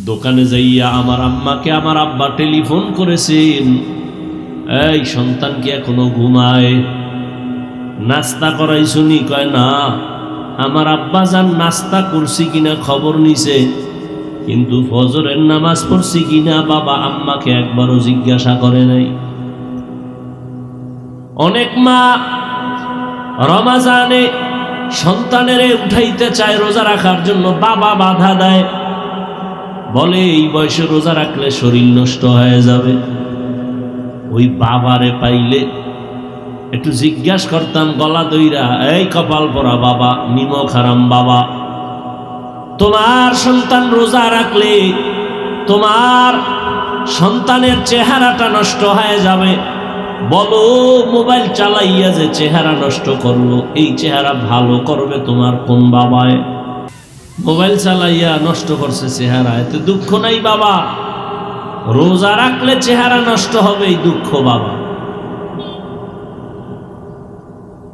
দোকানে যাইয়া আমার আম্মাকে আমার আব্বা টেলিফোন করেছেন, এই সন্তান কি এখনো ঘুমায়, নাস্তা করাইছুনি? কয় না, আমার আব্বা যান নাস্তা করছি কিনা খবর নিছে, কিন্তু ফজরের নামাজ পড়ছি কিনা বাবা আম্মাকে একবারও জিজ্ঞাসা করে নাই। অনেক মা রমাজানে সন্তানের উঠাইতে চায় রোজা রাখার জন্য, বাবা বাধা দেয়, বলে এই বয়সে রোজা রাখলে শরীর নষ্ট হয়ে যাবে। ওই বাবারে পাইলে একটু জিজ্ঞাসা করতাম গলা দইরা, এই কপাল পরা বাবা, নিমক হারাম বাবা, তোমার সন্তান রোজা রাখলে তোমার সন্তানের চেহারাটা নষ্ট হয়ে যাবে, বলো মোবাইল চালাইয়া যে চেহারা নষ্ট করলো, এই চেহারা ভালো করবে তোমার কোন বাবায়? মোবাইল চালাইয়া নষ্ট করছে চেহারা, এতে দুঃখ নাই বাবা, রোজা রাখলে চেহারা নষ্ট হবে, এই দুঃখ বাবা।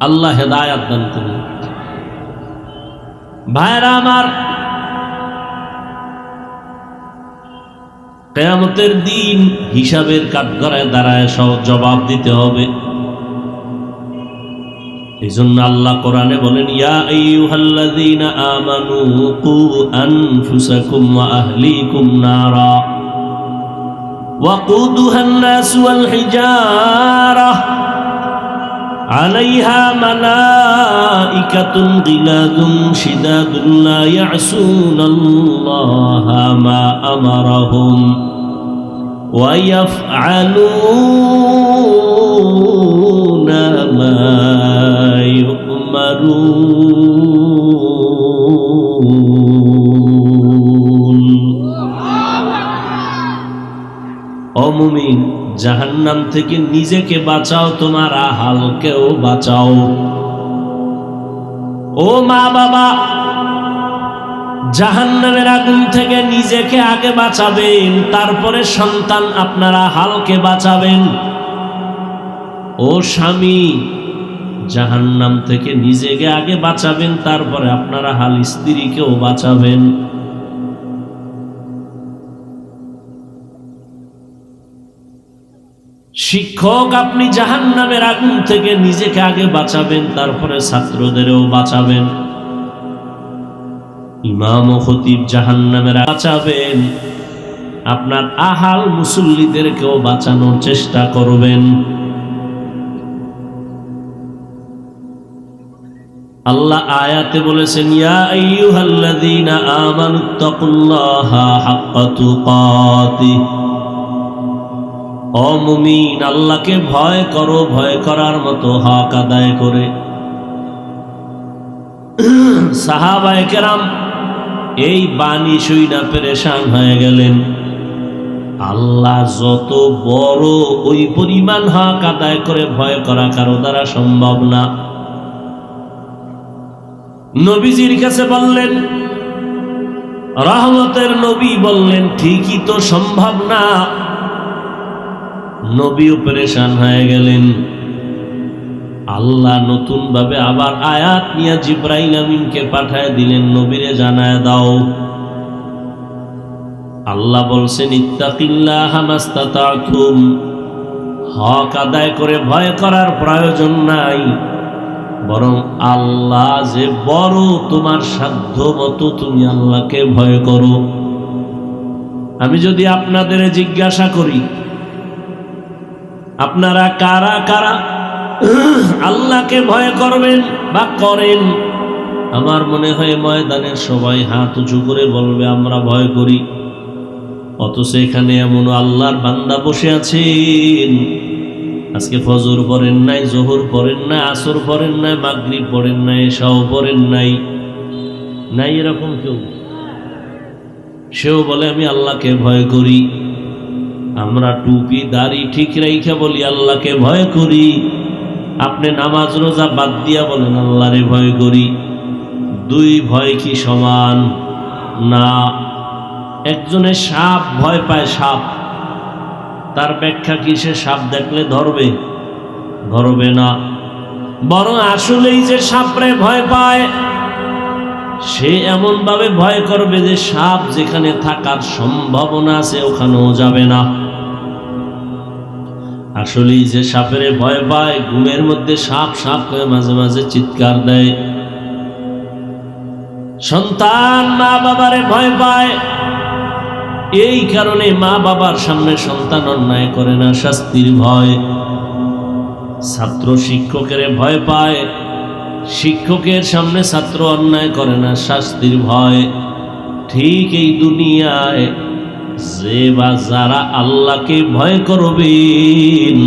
আল্লাহ হেদায়াত দান করুন। ভাইরা আমার, কিয়ামতের দিন হিসাবের কাঠগড়ায় দাঁড়ায় সব জবাব দিতে হবে। এই জন্য আল্লাহ কোরআনে বলেন, ইয়া আইয়ুহাল্লাযীনা আমানু কু আনফুসাকুম ওয়া আহলিকুম নারা ওয়াকুদুহান নাস ওয়াল হিজারাহ আলাইহা মালাইকাতুন গিলাযুন শিদাদুন লা ইয়াসুনাল্লাহা মা আমারাহুম ওয়া ইয়াফআলুনা মা ইউমারুন। ও মুমিন, জাহান্নাম থেকে নিজেকে বাঁচাও, তোমার আহালকেও বাঁচাও। ও মা বাবা, জাহান্নামের আগুন থেকে নিজেকে আগে বাঁচাবেন, তারপরে সন্তান আপনারা হালকে বাঁচাবেন। ও স্বামী, জাহান্নাম থেকে নিজেকে আগে বাঁচাবেন, তারপরে আপনারা হাল স্ত্রীকেও বাঁচাবেন। শিক্ষক, আপনি জাহান্নামের আগুন থেকে নিজেকে আগে বাঁচাবেন, তারপরে ছাত্রদেরও বাঁচাবেন। ইমাম ও খতিব জাহান্নামের বাঁচাবেন, আপনার আহাল মুসল্লিদেরকেও বাঁচানোর চেষ্টা করবেন। আল্লাহ আয়াতে বলেছেন, ইয়া আইয়ুহাল্লাযীনা আমানুত্তাকুল্লাহা হাক্কা তুকাতিহ। ও মুমিন, আল্লাহকে ভয় করো, ভয় করার মতো হক আদায় করে। সাহাবায়ে কেরাম এই বাণী শুইনা পেরেশান হয়ে গেলেন। আল্লাহ যত বড়, ওই পরিমাণ হক আদায় করে ভয় করা কারো দ্বারা সম্ভব না। নবীজির কাছে বললেন, রহমতের নবী বললেন, ঠিকই তো সম্ভব না। নবীও পেরেশান হয়ে গেলেন। আল্লাহ নতুন ভাবে আবার আয়াত নিয়ে জিবরাইল আমিনকে পাঠায় দিলেন, নবীরে জানায় দাও। আল্লাহ বলছেন, ইত্তাকিল্লাহা মাস্তাতাতুম, হক আদায় করে ভয় করার প্রয়োজন নাই, বরং আল্লাহ যে বড়, তোমার সাধ্য মতো তুমি আল্লাহকে ভয় করো। আমি যদি আপনাদের জিজ্ঞাসা করি, আপনারা কারা কারা আল্লাহকে ভয় করবেন বা করেন, আমার মনে হয় ময়দানের সবাই হাত উঁচু করে বলবে আমরা ভয় করি। অথচ এখানে এমন আল্লাহর বান্দা বসে আছেন, আজকে ফজর পড়েন নাই, জোহর পড়েন নাই, আসর পড়েন নাই, মাগরিব পড়েন নাই, এশাও পড়েন নাই, নাই এরকম কেউ? সেও বলে আমি আল্লাহকে ভয় করি। আমরা টুপি দাড়ি ঠিক রাইখা বলি আল্লাহকে ভয় করি। আপনি নামাজ রোজা বাদ দিয়া বলেন আল্লাহরে ভয় করি। দুই ভয় কি সমান? না। একজনে সাপ ভয় পায়, সাপ, তার ব্যাখ্যা কি সে সাপ দেখলে ধরবে? ধরবে না। বরং আসলেই যে সাপরে ভয় পায়, সে এমন ভাবে ভয় করবে যে সাপ যেখানে থাকার সম্ভাবনা আছে ওখানেও যাবে না। আসলে যে সাপের ভয় পায়, ঘুমের মধ্যে সাপ সাপ করে মাঝে মাঝে চিৎকার দেয়। সন্তান মা বাবারে ভয় পায়, এই কারণে মা বাবার সামনে সন্তান অন্যায় করে না, শাস্তির ভয়। ছাত্র শিক্ষকের ভয় পায়, শিক্ষকের সামনে ছাত্র অন্যায় করে না, শাস্তির ভয়। ঠিক এই দুনিয়ায় যে বা যারা আল্লাহকে ভয় করবেন,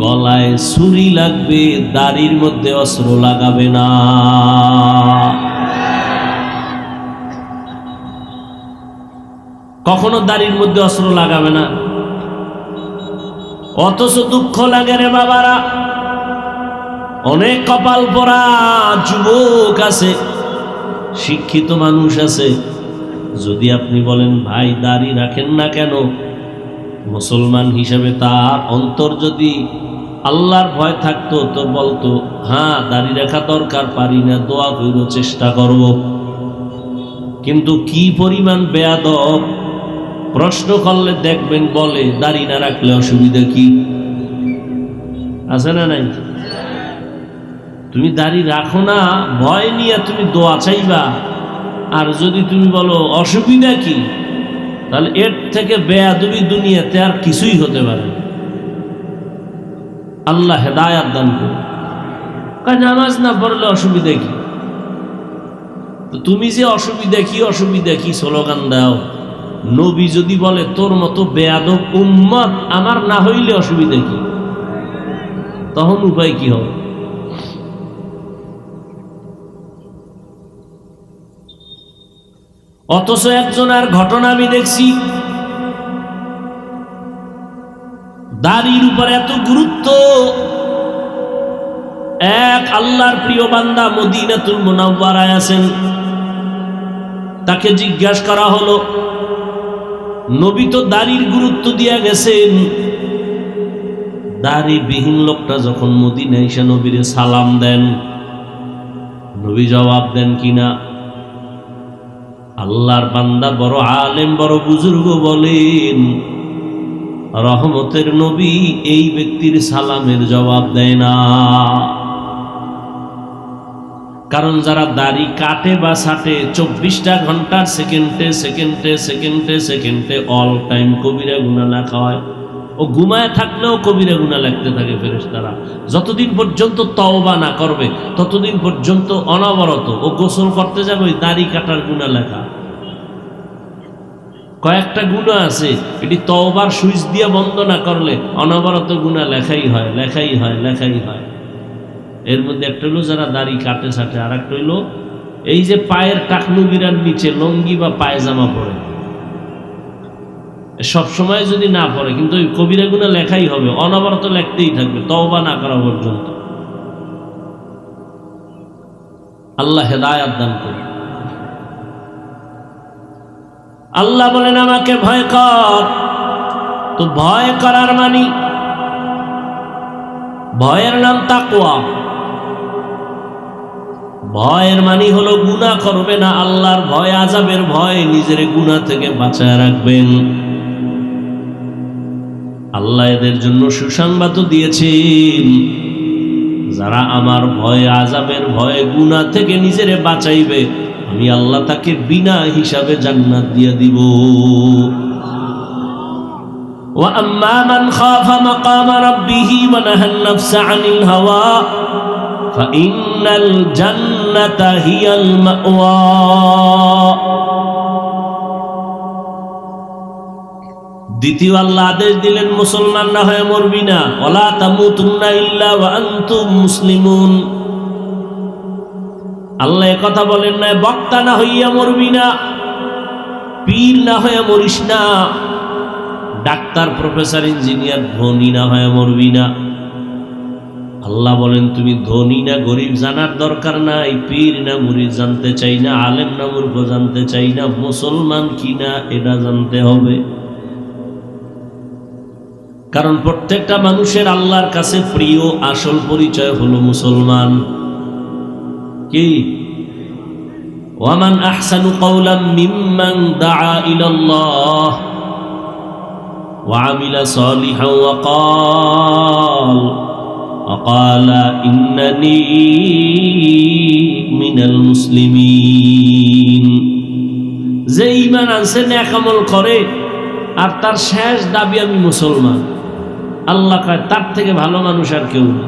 গলায় ছুরি লাগবে, দাড়ির মধ্যে অস্ত্র লাগাবে না। কখনো দাড়ির মধ্যে অস্ত্র লাগাবে না। অথচ দুঃখ লাগে রে বাবারা, অনেক কপাল পোড়া যুবক আছে, শিক্ষিত মানুষ আছে, যদি আপনি বলেন ভাই দাড়ি রাখেন না কেন, মুসলমান হিসাবে তার অন্তর যদি আল্লাহর ভয় থাকতো তো বলতো হ্যাঁ দাড়ি রাখা দরকার, পারি না, দোয়া করব, চেষ্টা করব। কিন্তু কি পরিমাণ বেয়াদব, প্রশ্ন করলে দেখবেন বলে দাড়ি না রাখলে অসুবিধা কি আছে না নাই? তুমি দাড়ি রাখো না ভয় নিয়ে তুমি দোয়া চাইবা, আর যদি তুমি বলো অসুবিধা কি, তাহলে এর থেকে বেয়াদবি দুনিয়াতে আর কিছুই হতে পারে। আল্লাহ হেদায়াত দান করুন। নামাজ না পড়লে অসুবিধা কি? তো তুমি যে অসুবিধা কি স্লোগান দাও, নবী যদি বলে তোর মতো বেয়াদব উম্মত আমার না হইলে অসুবিধা কি, তখন উপায় কি হবে? অথচ একজনের ঘটনা আমি দেখছি, দাড়ির উপর এত গুরুত্ব। এক আল্লাহর প্রিয় বান্দা মদিনাতুল মুনাওয়ারায় আছেন, তাকে জিজ্ঞাসা করা হলো নবী তো দাড়ির গুরুত্ব দিয়া গেছেন, দাড়িবিহীন লোকটা যখন মদিনায় এসে নবীরে সালাম দেন, নবী জবাব দেন কিনা? আল্লাহর বান্দা বড় আলেম বড় বুজুর্গ বলেন রহমতের নবী এই ব্যক্তির সালামের জবাব দেয় না। কারণ যারা দাড়ি কাটে বা ছাটে 24টা ঘন্টার সেকেন্ডে অল টাইম কবিরা গুনাহ লেখা হয়। ও ঘুমায় থাকলেও কবিরা গুনাহ লিখতে থাকে ফেরেশতারা। যতদিন পর্যন্ত তওবা না করবে ততদিন পর্যন্ত অনবরত ও গোসল করতে যাবে ওই দাড়ি কাটার গুনাহ লেখা। কয়েকটা গুনাহ আছে এটি তওবার সুইচ দিয়ে বন্ধ না করলে অনবরত গুনাহ লেখাই হয়। এর মধ্যে একটা হলো যারা দাড়ি কাটে ছাটে, আর একটা হইলো এই যে পায়ের টাকনু গিরার নিচে লঙ্গি বা পায়জামা পরে, সব সময় যদি না পড়ে কিন্তু ওই কবিরা গুনাহ লেখাই হবে, অনবরত লিখতেই থাকবে তওবা না করা পর্যন্ত। আল্লাহ হেদায়াত দান করুন। আল্লাহ বলেন আমাকে ভয় কর, তো ভয় করার মানে ভয়ের নাম তাকওয়া। ভয়ের মানে হলো গুনাহ করবে না, আল্লাহর ভয়, আযাবের ভয়, নিজের গুনাহ থেকে বাঁচায় রাখবেন। আল্লাহ এদের জন্য সুসংবাদ দিয়েছেন, যারা আমার ভয়, আযাবের ভয়, গুনাহ থেকে নিজেরে বাঁচাইবে, আমি আল্লাহ তাকে বিনা হিসাবে জান্নাত দিয়ে দিব। ওয়া আম্মা মান খাফা মাকাম রাব্বিহি ওয়া নাহান নাফসা আনিল হাওয়া ফাইন্নাল জান্নাতা হিয়াল মাওয়া। দ্বিতীয় আল্লাহ আদেশ দিলেন মুসলমান না হয়ে মরবি না, ওয়ালা তামুতুন্না ইল্লা ওয়া আনতুম মুসলিমুন। আল্লাহ কথা বলেন না বক্তা না হইয়া মরবি না, পীর না হয়ে মরিস না, ডাক্তার প্রফেসর ইঞ্জিনিয়ার ধনী না হয়ে মরবি না। আল্লাহ বলেন তুমি ধনী না গরিব জানার দরকার নাই, পীর না মুরিদ জানতে চাই না, আলেম না মূর্খ জানতে চাই না, মুসলমান কিনা এটা জানতে হবে। কারণ প্রত্যেকটা মানুষের আল্লাহর কাছে প্রিয় আসল পরিচয় হলো মুসলমান। কি ওয়ামান আহসানু কাওলাম মিম্মান দাআ ইলাল্লাহ ওয়া আমিলা সালিহান ওয়া ক্বালা ইন্নানী মিনাল মুসলিমিন। যে ঈমান আনছে, নেক আমল করে, আর তার শেষ দাবি আমি মুসলমান, আল্লাহ কয় তার থেকে ভালো মানুষ আর কেউ না।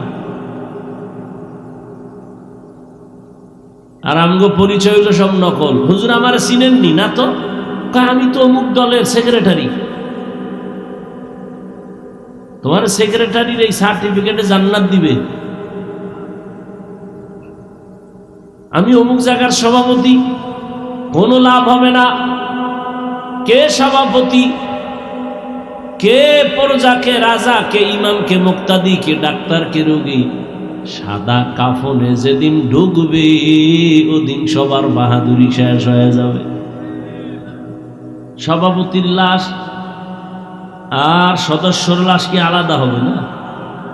আর আমগো পরিচয় হলো সব নকল। হুজুর আমার চিনেননি না? তো কয় আমি তো অমুক দলের সেক্রেটারি। তোমার সেক্রেটারির এই সার্টিফিকেটে জান্নাত দিবে? আমি অমুক জায়গার সভাপতি, কোনো লাভ হবে না। কে সভাপতি, কে প্রজা, কে রাজা, কে ইমাম, কে মুক্তাদি, কে ডাক্তার, কে রোগী, সাদা কাফনে যেদিন ঢুকবে ওদিন সবার বাহাদুরি শেষ হয়ে যাবে। সভাপতির লাশ আর সদস্যর লাশ কি আলাদা হবে না?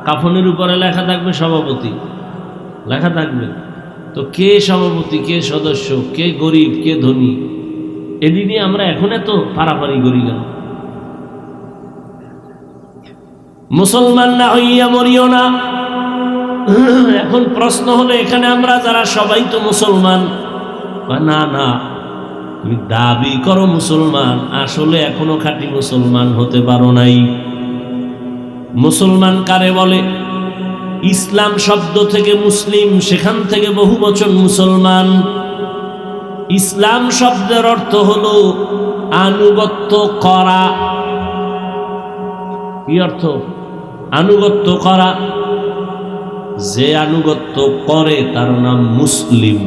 কাফনের উপরে লেখা থাকবে সভাপতি, লেখা থাকবে। তো কে সভাপতি, কে সদস্য, কে গরিব, কে ধনী, এদিনই আমরা এখন এত পারাপারি করি কেন? মুসলমান না হইয়া মরিও না। এখন প্রশ্ন হলো, এখানে আমরা যারা সবাই তো মুসলমান। না না, তুমি দাবি করো মুসলমান, আসলে এখনো খাঁটি মুসলমান হতে পারো নাই। মুসলমান কারে বলে? ইসলাম শব্দ থেকে মুসলিম, সেখান থেকে বহু বচন মুসলমান। ইসলাম শব্দের অর্থ হলো আনুগত্য করা। কি অর্থ? আনুগত্য করা। যে আনুগত্য করে তার নাম মুসলিম।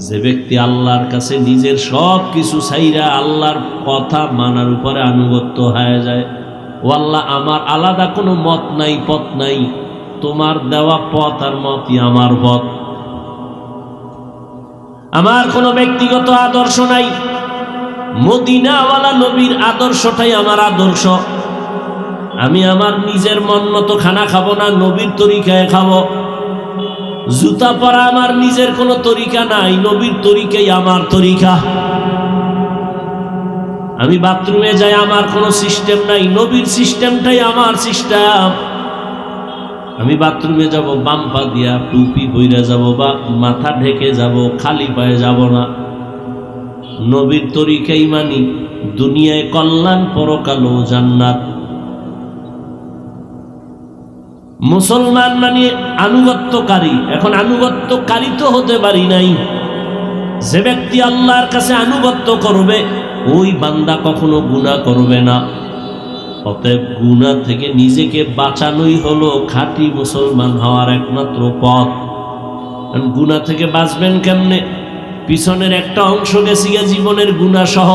যে ব্যক্তি আল্লাহর কাছে নিজের সব কিছু ছাইরা আল্লাহর কথা মানার উপরে আনুগত্য হয়ে যায়, ও আল্লাহ আমার আলাদা কোনো মত নাই, পথ নাই, তোমার দেওয়া পথ আর মতই আমার পথ, আমার কোনো ব্যক্তিগত আদর্শ নাই, মদিনাওয়ালা নবীর আদর্শটাই আমার আদর্শ। আমি আমার নিজের মন মতো খানা খাবো না, নবীর তরিকায় খাবো। জুতা পরা আমার নিজের কোনো তরিকা নাই, নবীর তরিকাই আমার তরিকা। আমি বাথরুমে যাই, আমার কোনো সিস্টেম নাই, নবীর সিস্টেমটাই আমার সিস্টেম। আমি বাথরুমে যাব বাম পা দিয়া, টুপি পইরা যাব বা মাথা ঢেকে যাব, খালি পায়ে যাব না। নবীর তরিকাই মানি, দুনিয়ায় কল্যাণ, পরকালেও জান্নাত। মুসলমান মানে আনুগত্যকারী। এখন আনুগত্যকারী তো হতে পারি নাই। যে ব্যক্তি আল্লাহর কাছে আনুগত্য করবে ওই বান্দা কখনো গুনাহ করবে না। অতএব গুনাহ থেকে নিজেকে বাঁচানোই হলো খাঁটি মুসলমান হওয়ার একমাত্র পথ। গুনাহ থেকে বাঁচবেন কেমনে? পিছনের একটা অংশ গেছে গিয়া জীবনের গুনাহ সহ,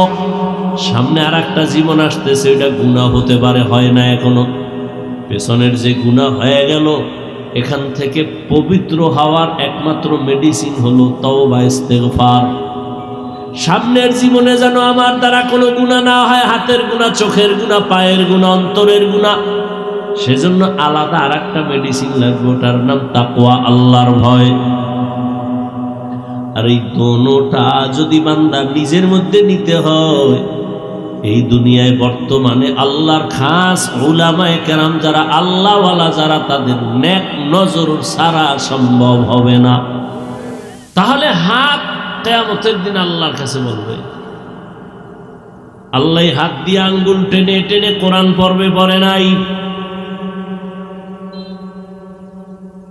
সামনে আর একটা জীবন আসতেছে, ওইটা গুনাহ হতে পারে, হয় না এখনো। পেছনের যে গুনাহ হয়ে গেল, এখান থেকে পবিত্র হওয়ার একমাত্র মেডিসিন হলো তওবা, ইস্তেগফার। সামনের জীবনে যেন আমার দ্বারা কোনো গুনাহ না হয়, হাতের গুনাহ, চোখের গুনাহ, পায়ের গুনাহ, অন্তরের গুনাহ, সেজন্য আলাদা আর একটা মেডিসিন লাগবে, ওটার নাম তাকওয়া, আল্লাহর ভয়। আর এই দোনোটা যদি বান্দা নিজের মধ্যে নিতে হয়, এই দুনিয়ায় বর্তমানে আল্লাহর খাস উলামায়ে কেরাম যারা আল্লাহওয়ালা, যারা তাদের নেক নজর ছাড়া সম্ভব হবে না। তাহলে হাত কিয়ামতের দিন আল্লাহর কাছে বলবে, আল্লাহ হাত দিয়ে আঙ্গুল টেনে টেনে কোরআন পড়বে, পড়ে নাই।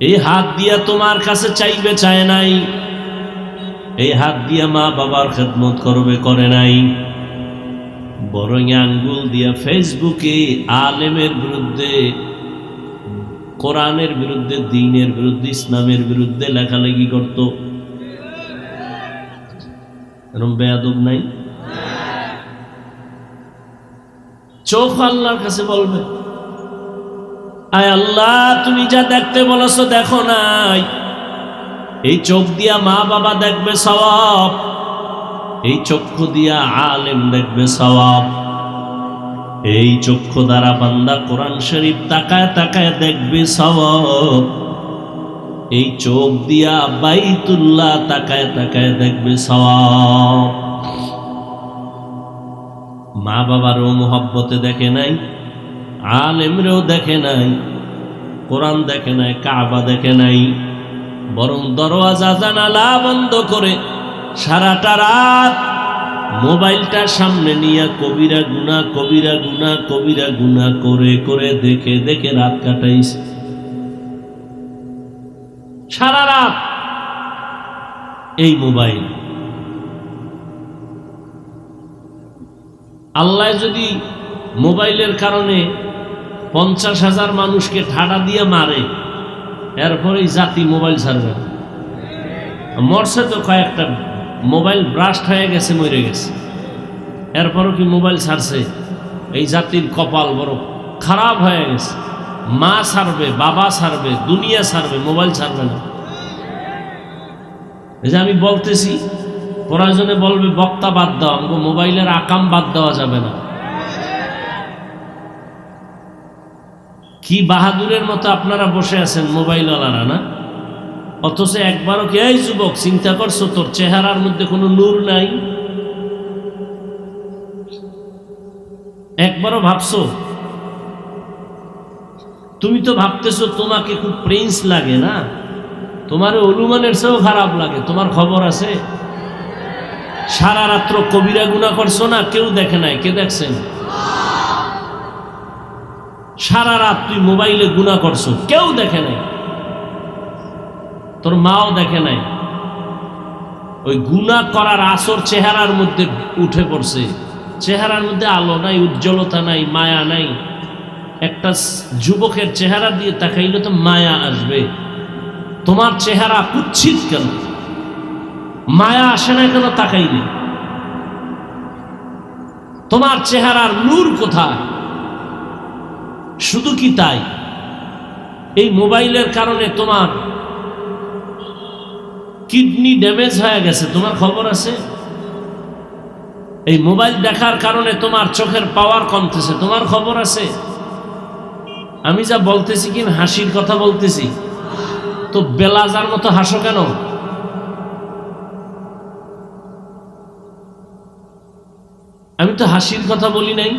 এই হাত দিয়া তোমার কাছে চাইবে, চায় নাই। এই হাত দিয়া মা বাবার খেদমত করবে, করে নাই। বরং আঙ্গুল দিয়া ফেসবুকে আলেমের বিরুদ্ধে, কোরআনের বিরুদ্ধে, দ্বীনের বিরুদ্ধে, ইসলামের বিরুদ্ধে লেখালেখি করত। এরকম বেয়াদব নাই? চোখ আল্লাহর কাছে বলবে, আয় আল্লাহ, তুমি যা দেখতে বলেছো দেখো নাই। এই চোখ দিয়া মা বাবা দেখবে সওয়াব, এই চক্ষু দিয়া আলেম দেখবে সওয়াব। এই চক্ষু দ্বারা বান্দা কোরআন শরীফ তাকায় তাকায় দেখবে সওয়াব। এই চোখ দিয়া বাইতুল্লাহ তাকায় তাকায় দেখবে সওয়াব। মা বাবারও মোহব্বতে দেখে নাই, আলেমরেও দেখে নাই, কোরআন দেখে নাই, কাবা দেখে নাই, বরং দরওয়াজা জানালা বন্ধ করে সারাটা রাত মোবাইলটা সামনে নিয়ে কবিরা গুনাহ কবিরা গুনাহ কবিরা গুনাহ করে করে দেখে দেখে রাত কাটাইছে। সারা রাত এই মোবাইল। আল্লাহ যদি মোবাইলের কারণে 50,000 মানুষকে ঠাডা দিয়ে মারে, এরপরে জাতি মোবাইল ছাড়বে। মরছে তো কয়েকটা, মোবাইল ব্রাস্ট হয়ে গেছে, মরে গেছে, এরপরও কি মোবাইল ছাড়ছে? এই জাতির কপাল বড় খারাপ হয়ে গেছে। মা ছাড়বে, বাবা ছাড়বে, দুনিয়া ছাড়বে, মোবাইল ছাড়বে না। এই যে আমি বলতেছি, প্রয়োজনে বলবে বক্তা বাদ দাও, আমাকে মোবাইলের আকাম বাদ দেওয়া যাবে না। কি বাহাদুরের মতো আপনারা বসে আছেন মোবাইলওয়ালারা, না? অথচ একবারও কি এই যুবক চিন্তা করছো তোর চেহারার মধ্যে কোনো নূর নাই? একবারও ভাবছো? তুমি তো ভাবতেছো তোমাকে খুব প্রিন্স লাগে, না? তোমার অনুমানের চেয়েও খারাপ লাগে। তোমার খবর আছে? সারা রাত্র কবিরা গুনাহ করছো না? কেউ দেখে নাই, কে দেখছেন? সারা রাত তুই মোবাইলে গুনাহ করছো, কেউ দেখে নাই, তোর মাও দেখে নাই। ওই গুনাহ করার আসর চেহারার মধ্যে উঠে পড়ছে। চেহারার মধ্যে আলো নাই, উজ্জ্বলতা নাই, মায়া নাই। একটা যুবকের চেহারা দিয়ে তাকাইলে তো মায়া আসবে। তোমার চেহারা কুৎসিত কেন? মায়া আসে না কেন তাকাইলে? তোমার চেহারার নূর কোথায়? শুধু কি তাই, এই মোবাইলের কারণে তোমার কিডনি ড্যামেজ হয়ে গেছে, তোমার খবর আছে? এই মোবাইল দেখার কারণে তোমার চোখের পাওয়ার কমতেছে, তোমার খবর আছে? আমি যা বলতেছি কি হাসির কথা বলতেছি? তো বেলাজার মতো হাসো কেন? আমি তো হাসির কথা বলি নাই।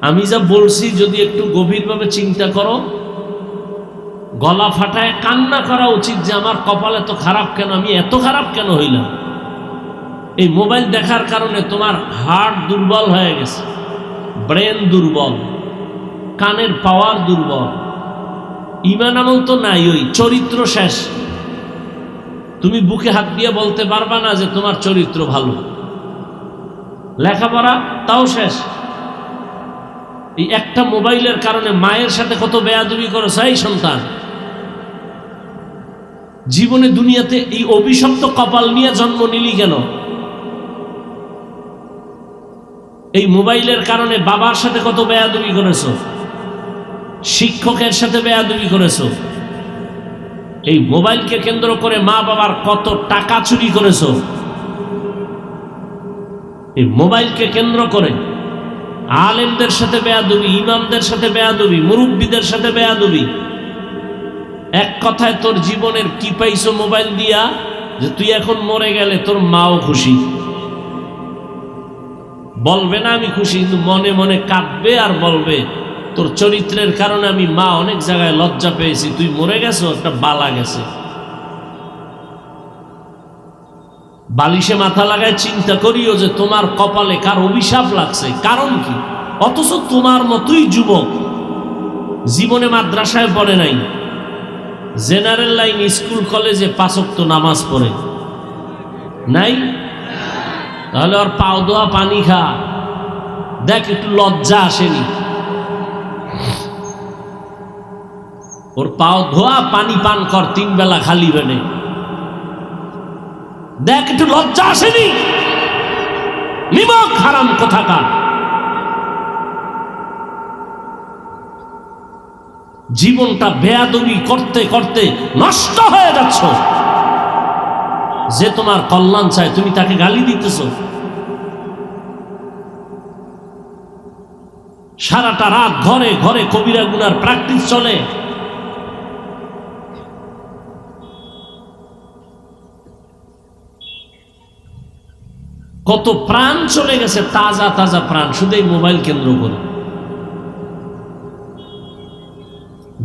আমি যা বলছি যদি একটু গভীরভাবে চিন্তা করো, গলা ফাটায় কান্না করা উচিত যে আমার কপাল এত খারাপ কেন, আমি এত খারাপ কেন হইলাম। এই মোবাইল দেখার কারণে তোমার হার্ট দুর্বল হয়ে গেছে, ব্রেন দুর্বল, কানের পাওয়ার দুর্বল, ঈমান আমল তো নাই, ওই চরিত্র শেষ। তুমি বুকে হাত দিয়ে বলতে পারবা না যে তোমার চরিত্র ভালো। লেখাপড়া তাও শেষ। এই একটা মোবাইলের কারণে মায়ের সাথে কত বেয়াদবি করেছ এই সন্তান। জীবনে দুনিয়াতে এই অভিশপ্ত কপাল নিয়ে জন্ম নিলি কেন? এই মোবাইলের কারণে বাবার সাথে কত বেয়াদবি করেছ, শিক্ষকের সাথে বেয়াদবি করেছ। এই মোবাইলকে কেন্দ্র করে মা বাবার কত টাকা চুরি করেছ। এই মোবাইলকে কেন্দ্র করে আলেমদের সাথে বেয়াদবি, ইমামদের সাথে বেয়াদবি, মুরব্বীদের সাথে বেয়াদবি। এক কথায় তোর জীবনের কি পাইছো মোবাইল দিয়া, যে তুই এখন মরে গেলে তোর মাও খুশি। বলবে না আমি খুশি, কিন্তু মনে মনে কাঁদবে আর বলবে তোর চরিত্রের কারণে আমি মা অনেক জায়গায় লজ্জা পেয়েছি, তুই মরে গেছো, একটা বালা গেছে। বালিশে মাথা লাগায় চিন্তা করিও যে তোমার কপালে কার অভিশাপ লাগছে, কারণ কি? অথচ তোমার মতোই যুবক, জীবনে মাদ্রাসায় পড়ে নাই, জেনারেল লাইন স্কুল কলেজে 5 ওয়াক্ত নামাজ পড়ে নাই, তাহলে ওর পাও ধোয়া পানি খা, দেখ একটু লজ্জা আসেনি? ওর পাও ধোয়া পানি পান কর 3 বেলা খালি বেনে, দেখ একটু লজ্জা আসেনি? নিমক হারাম কোথাকার। জীবনটা বেয়াদবি করতে করতে নষ্ট হয়ে যাচ্ছ। যে তোমার কল্যাণ চায় তুমি তাকে গালি দিতেছ। সারাটা রাত ঘরে ঘরে কবিরা গুনার প্র্যাকটিস চলে। কত প্রাণ চলে গেছে, তাজা তাজা প্রাণ, শুধু এই মোবাইল কেন্দ্র করে।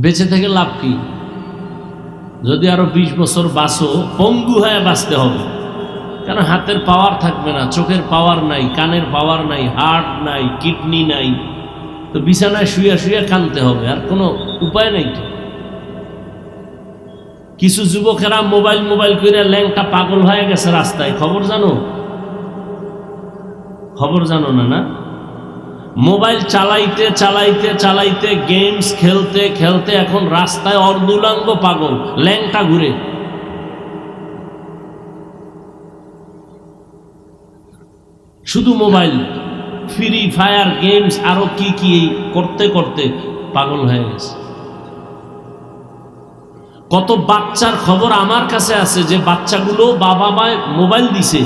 বেঁচে থেকে লাভ কি? যদি আরো 20 বছর বাঁচো, পঙ্গু হয়ে বাঁচতে হবে। কারণ হাতের পাওয়ার থাকবে না, চোখের পাওয়ার নাই, কানের পাওয়ার নাই, হার্ট নাই, কিডনি নাই, তো বিছানায় শুয়ে শুয়ে কানতে হবে, আর কোনো উপায় নাই তো। কিছু যুবকেরা মোবাইল মোবাইল করে ল্যাংটা পাগল হয়ে গেছে রাস্তায়, খবর জানো? খবর জানো না? না, মোবাইল চালাইতে চালাইতে চালাইতে, গেমস খেলতে খেলতে এখন রাস্তায় অর্ধুলাঙ্গ পাগল, ল্যাংটা ঘুরে। শুধু মোবাইল, ফ্রি ফায়ার গেমস, আরো কি কি করতে করতে পাগল হয়ে গেছে। কত বাচ্চার খবর আমার কাছে আছে যে বাচ্চাগুলো বাবা মায় মোবাইল দিছে,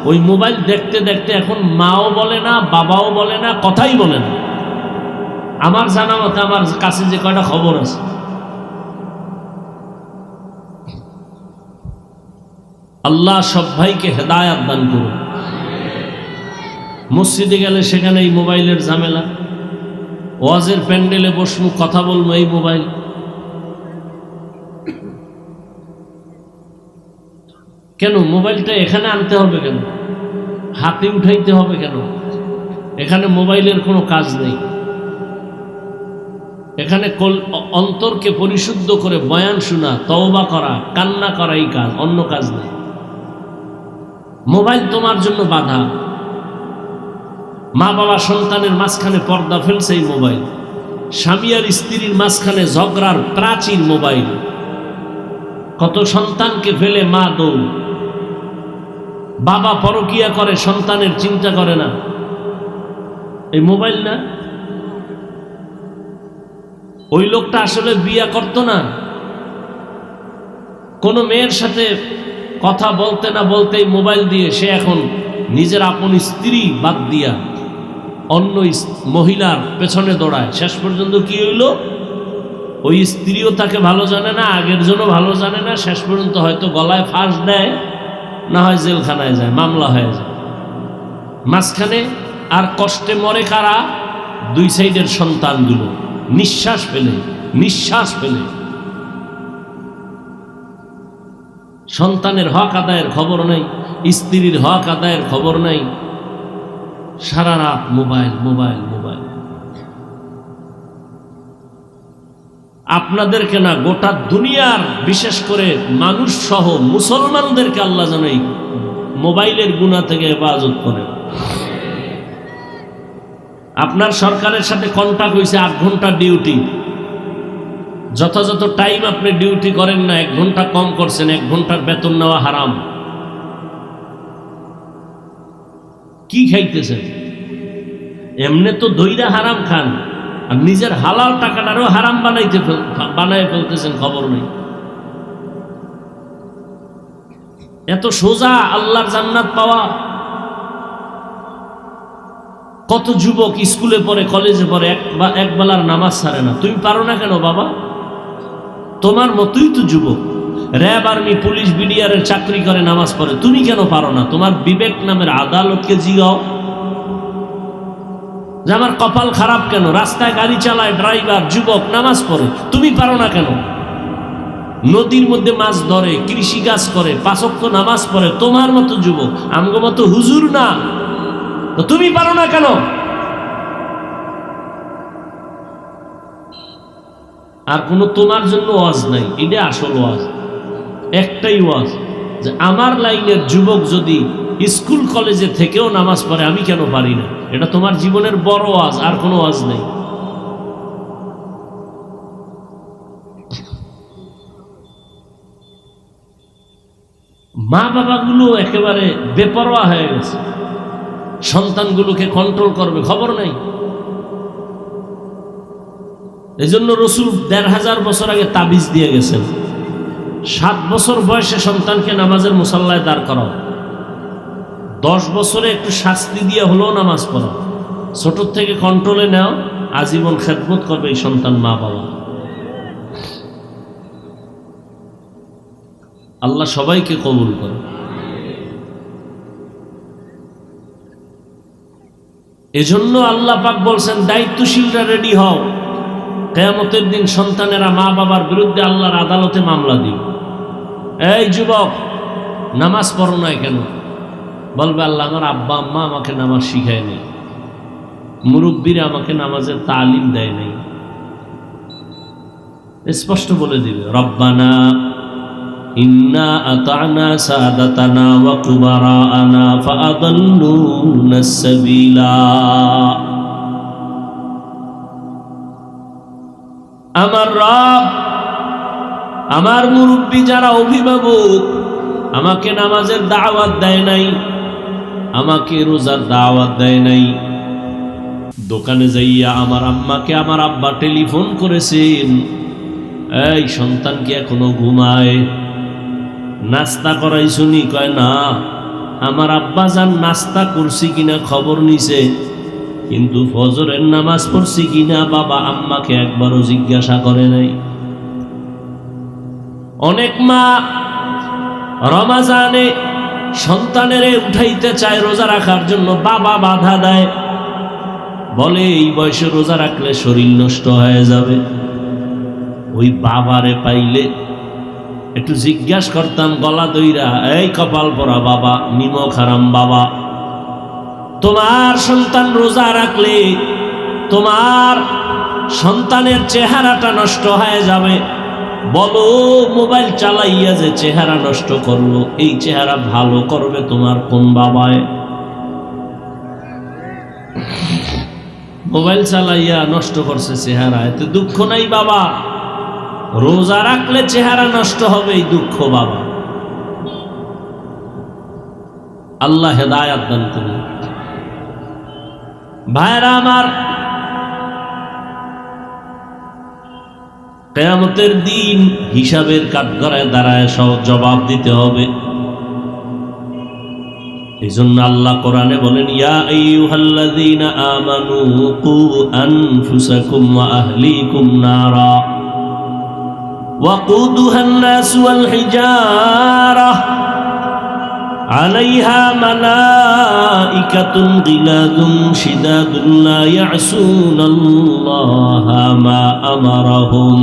ওই মোবাইল দেখতে দেখতে এখন মাও বলে না, বাবাও বলে না, কথাই বলে না। আমার জানা মতে, আমার কাছে যে কয়টা খবর আছে। আল্লাহ সব ভাইকে হেদায়াত দান করুন। মসজিদে গেলে সেখানে এই মোবাইলের ঝামেলা, ওয়াজের প্যান্ডেলে বসবো, কথা বলবো, এই মোবাইল। কেন মোবাইলটা এখানে আনতে হবে? কেন হাতে উঠাইতে হবে? কেন এখানে মোবাইলের কোনো কাজ নেই? এখানে অন্তরকে পরিশুদ্ধ করে বয়ান শোনা, তওবা করা, কান্না করা, এই কাজ, অন্য কাজ নেই। মোবাইল তোমার জন্য বাধা। মা বাবা সন্তানের মাঝখানে পর্দা ফেলছে এই মোবাইল, স্বামী আর স্ত্রীর মাঝখানে ঝগড়ার প্রাচীর মোবাইল। কত সন্তানকে ফেলে মা দৌড়, বাবা পরকিয়া করে, সন্তানের চিন্তা করে না, এই মোবাইল না? ওই লোকটা আসলে বিয়ে করতো না, কোন মেয়ের সাথে কথা বলতে না বলতেই মোবাইল দিয়ে সে এখন নিজের আপন স্ত্রী বাদ দিয়া অন্য মহিলার পেছনে দৌড়ায়। শেষ পর্যন্ত কি হইল? ওই স্ত্রীও তাকে ভালো জানে না, আগের জন্য ভালো জানে না, শেষ পর্যন্ত হয়তো গলায় ফাঁস দেয়, না হয় জেলখানায় যায়, মামলা হয়ে যায়। মাঝখানে আর কষ্টে মরে কারা? দুই সাইডের সন্তানগুলো নিঃশ্বাস ফেলে, নিঃশ্বাস ফেলে। সন্তানের হক আদায়ের খবর নাই, স্ত্রীর হক আদায়ের খবর নাই, সারা রাত মোবাইল মোবাইল মোবাইল। আপনাদেরকে না, গোটা দুনিয়ার বিশেষ করে মানুষ সহ মুসলমানদেরকে আল্লাহ যেন এই মোবাইলের গুনাহ থেকে হেফাজত করে। আপনার সরকারের সাথে কন্ট্যাক্ট হয়েছে 8 ঘন্টা ডিউটি, যথাযথ টাইম আপনি ডিউটি করেন না, 1 ঘন্টা কম করছেন, 1 ঘন্টার বেতন নেওয়া হারাম। কি খাইতেছেন? এমনি তো দইরা হারাম খান, আর নিজের হালাল টাকাটারও হারাম বানাই ফেলতেছেন, খবর নেই। এত সোজা আল্লাহর জান্নাত পাওয়া? কত যুবক স্কুলে পড়ে, কলেজে পড়ে, এক বেলার নামাজ ছাড়ে না। তুমি পারো না কেন বাবা? তোমার মতোই তো যুবক, র্যাব, আর্মি, পুলিশ, বিডিআর এর চাকরি করে, নামাজ পড়ে, তুমি কেন পারো না? তোমার বিবেক নামের আদালতকে জিগাও যে আমার কপাল খারাপ কেন, রাস্তায় গাড়ি চালায় ড্রাইভার, যুবক, নামাজ পড়ে, তুমি পারো না কেন? নদীর মধ্যে মাছ ধরে, কৃষি কাজ করে, 5 ওয়াক্ত নামাজ পড়ে, তোমার মতো যুবক, আমগো মতো হুজুর না, তো তুমি পারো না কেন? আর কোনো তোমার জন্য ওয়াজ নাই, এটা আসল ওয়াজ। একটাই ওয়াজ, যে আমার লাইনের যুবক যদি স্কুল কলেজে থেকেও নামাজ পড়ে, আমি কেন পারি না? এটা তোমার জীবনের বড় ওয়াজ, আর কোনো ওয়াজ নেই। মা বাবাগুলো একেবারে বেপরোয়া হয়ে গেছে, সন্তানগুলোকে কন্ট্রোল করবে, খবর নাই। এজন্য রসুল 1500 বছর আগে তাবিজ দিয়ে গেছেন, 7 বছর বয়সে সন্তানকে নামাজের মুসাল্লায় দাঁড় করাও, 10 বছরে একটু শাস্তি দিয়ে হলেও নামাজ পড়াও, ছোট থেকে কন্ট্রোলে নাও, আজীবন খেদমত করবে এই সন্তান, মা বাবা। আল্লাহ সবাইকে কবুল করে। এজন্য আল্লাহ পাক বলছেন দায়িত্বশীলরা রেডি হও, কিয়ামতের দিন সন্তানেরা মা বাবার বিরুদ্ধে আল্লাহর আদালতে মামলা দিবে। এই যুবক, নামাজ পড়ো না কেন? বলবে আল্লাহ আমার আব্বা আম্মা আমাকে নামাজ শিখায় নাই, মুরব্বীরা আমাকে নামাজের তালিম দেয় নাই। স্পষ্ট বলে দিবে রব্বানা ইন্না আতানা সাদাতানা ওয়া কুবারানা ফাআদাল্লুনা সাবিলা। আমার রব, আমার মুরব্বী যারা অভিভাবক আমাকে নামাজের দাওয়াত দেয় নাই, আমাকে রোজার দাওয়াত দেয় নাই। দোকানে যাইয়া আমার আম্মাকে আমার আব্বা টেলিফোন করেছেন, এই সন্তান কি এখনো ঘুমায়, নাস্তা করাইছুনি? কয় না, আমার আব্বা যান নাস্তা করছি কিনা খবর নিছে, কিন্তু ফজরের নামাজ পড়ছি কিনা বাবা আম্মাকে একবারও জিজ্ঞাসা করে নাই। অনেক মা রমাজানে সন্তানেরে উঠাইতে চায় রোজা রাখার জন্য, বাবা বাধা দেয়, বলে এই বয়সে রোজা রাখলে শরীর নষ্ট হয়ে যাবে। ওই বাবারে পাইলে একটু জিজ্ঞাসা করতাম গলা দইরা, এই কপাল পরা বাবা, নিমক হারাম বাবা, তোমার সন্তান রোজা রাখলে তোমার সন্তানের চেহারাটা নষ্ট হয়ে যাবে। বলো মোবাইল চালাইয়া যে চেহারা নষ্ট করলো, এই চেহারা ভালো করবে তোমার কোন বাবায়? মোবাইল চালাইয়া নষ্ট করছে চেহারা, এতে দুঃখ নাই বাবা? রোজা রাখলে চেহারা নষ্ট হবে, এই দুঃখ বাবা। আল্লাহ হেদায়াত দান করুন। ভাইরা আমার, কিয়ামতের দিন হিসাবের কাঠগড়ায় দাঁড়ায় সব জবাব দিতে হবে। এই জন্য আল্লাহ কোরআনে বলেন, ইয়া আইয়ুহাল্লাযীনা আমানু কু আনফুসাকুম ওয়া আহলিকুম নারা ওয়াকুদুহান নাস ওয়াল হিজারাহ আলাইহা মালাইকাতুন গিলাযুন শিদাদুন লা ইয়াসুনাল্লাহা মা আমারাহুম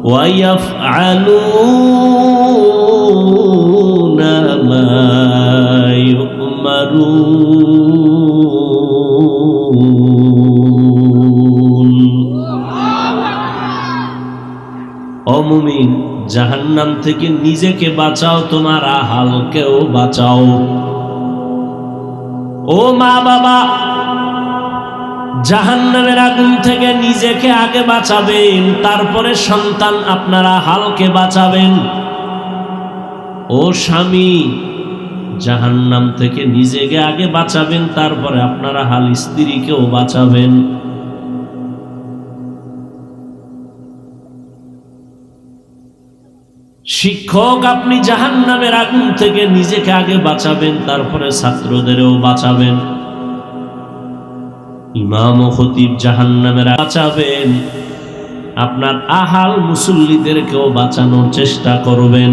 ওয়া ইয়াফআলুনা মা ইউমারুন। ও মুমিন, জাহান্নাম থেকে নিজেকে বাঁচাও, তোমার আহালকেও বাঁচাও। ও মা বাবা, জাহান্নামের আগুন থেকে নিজেকে আগে বাঁচাবেন, তারপরে সন্তান আপনারা হালকে বাঁচাবেন। ও স্বামী, জাহান্নাম থেকে নিজেকে আগে বাঁচাবেন, তারপরে আপনারা হাল স্ত্রীকেও বাঁচাবেন। শিক্ষক, আপনি জাহান্নামের আগুন থেকে নিজেকে আগে বাঁচাবেন, তারপরে ছাত্রদেরও বাঁচাবেন। ইমাম ও খতিব জাহান্নামের বাঁচাবেন, আপনার আহাল মুসল্লিদেরকেও বাঁচানোর চেষ্টা করবেন।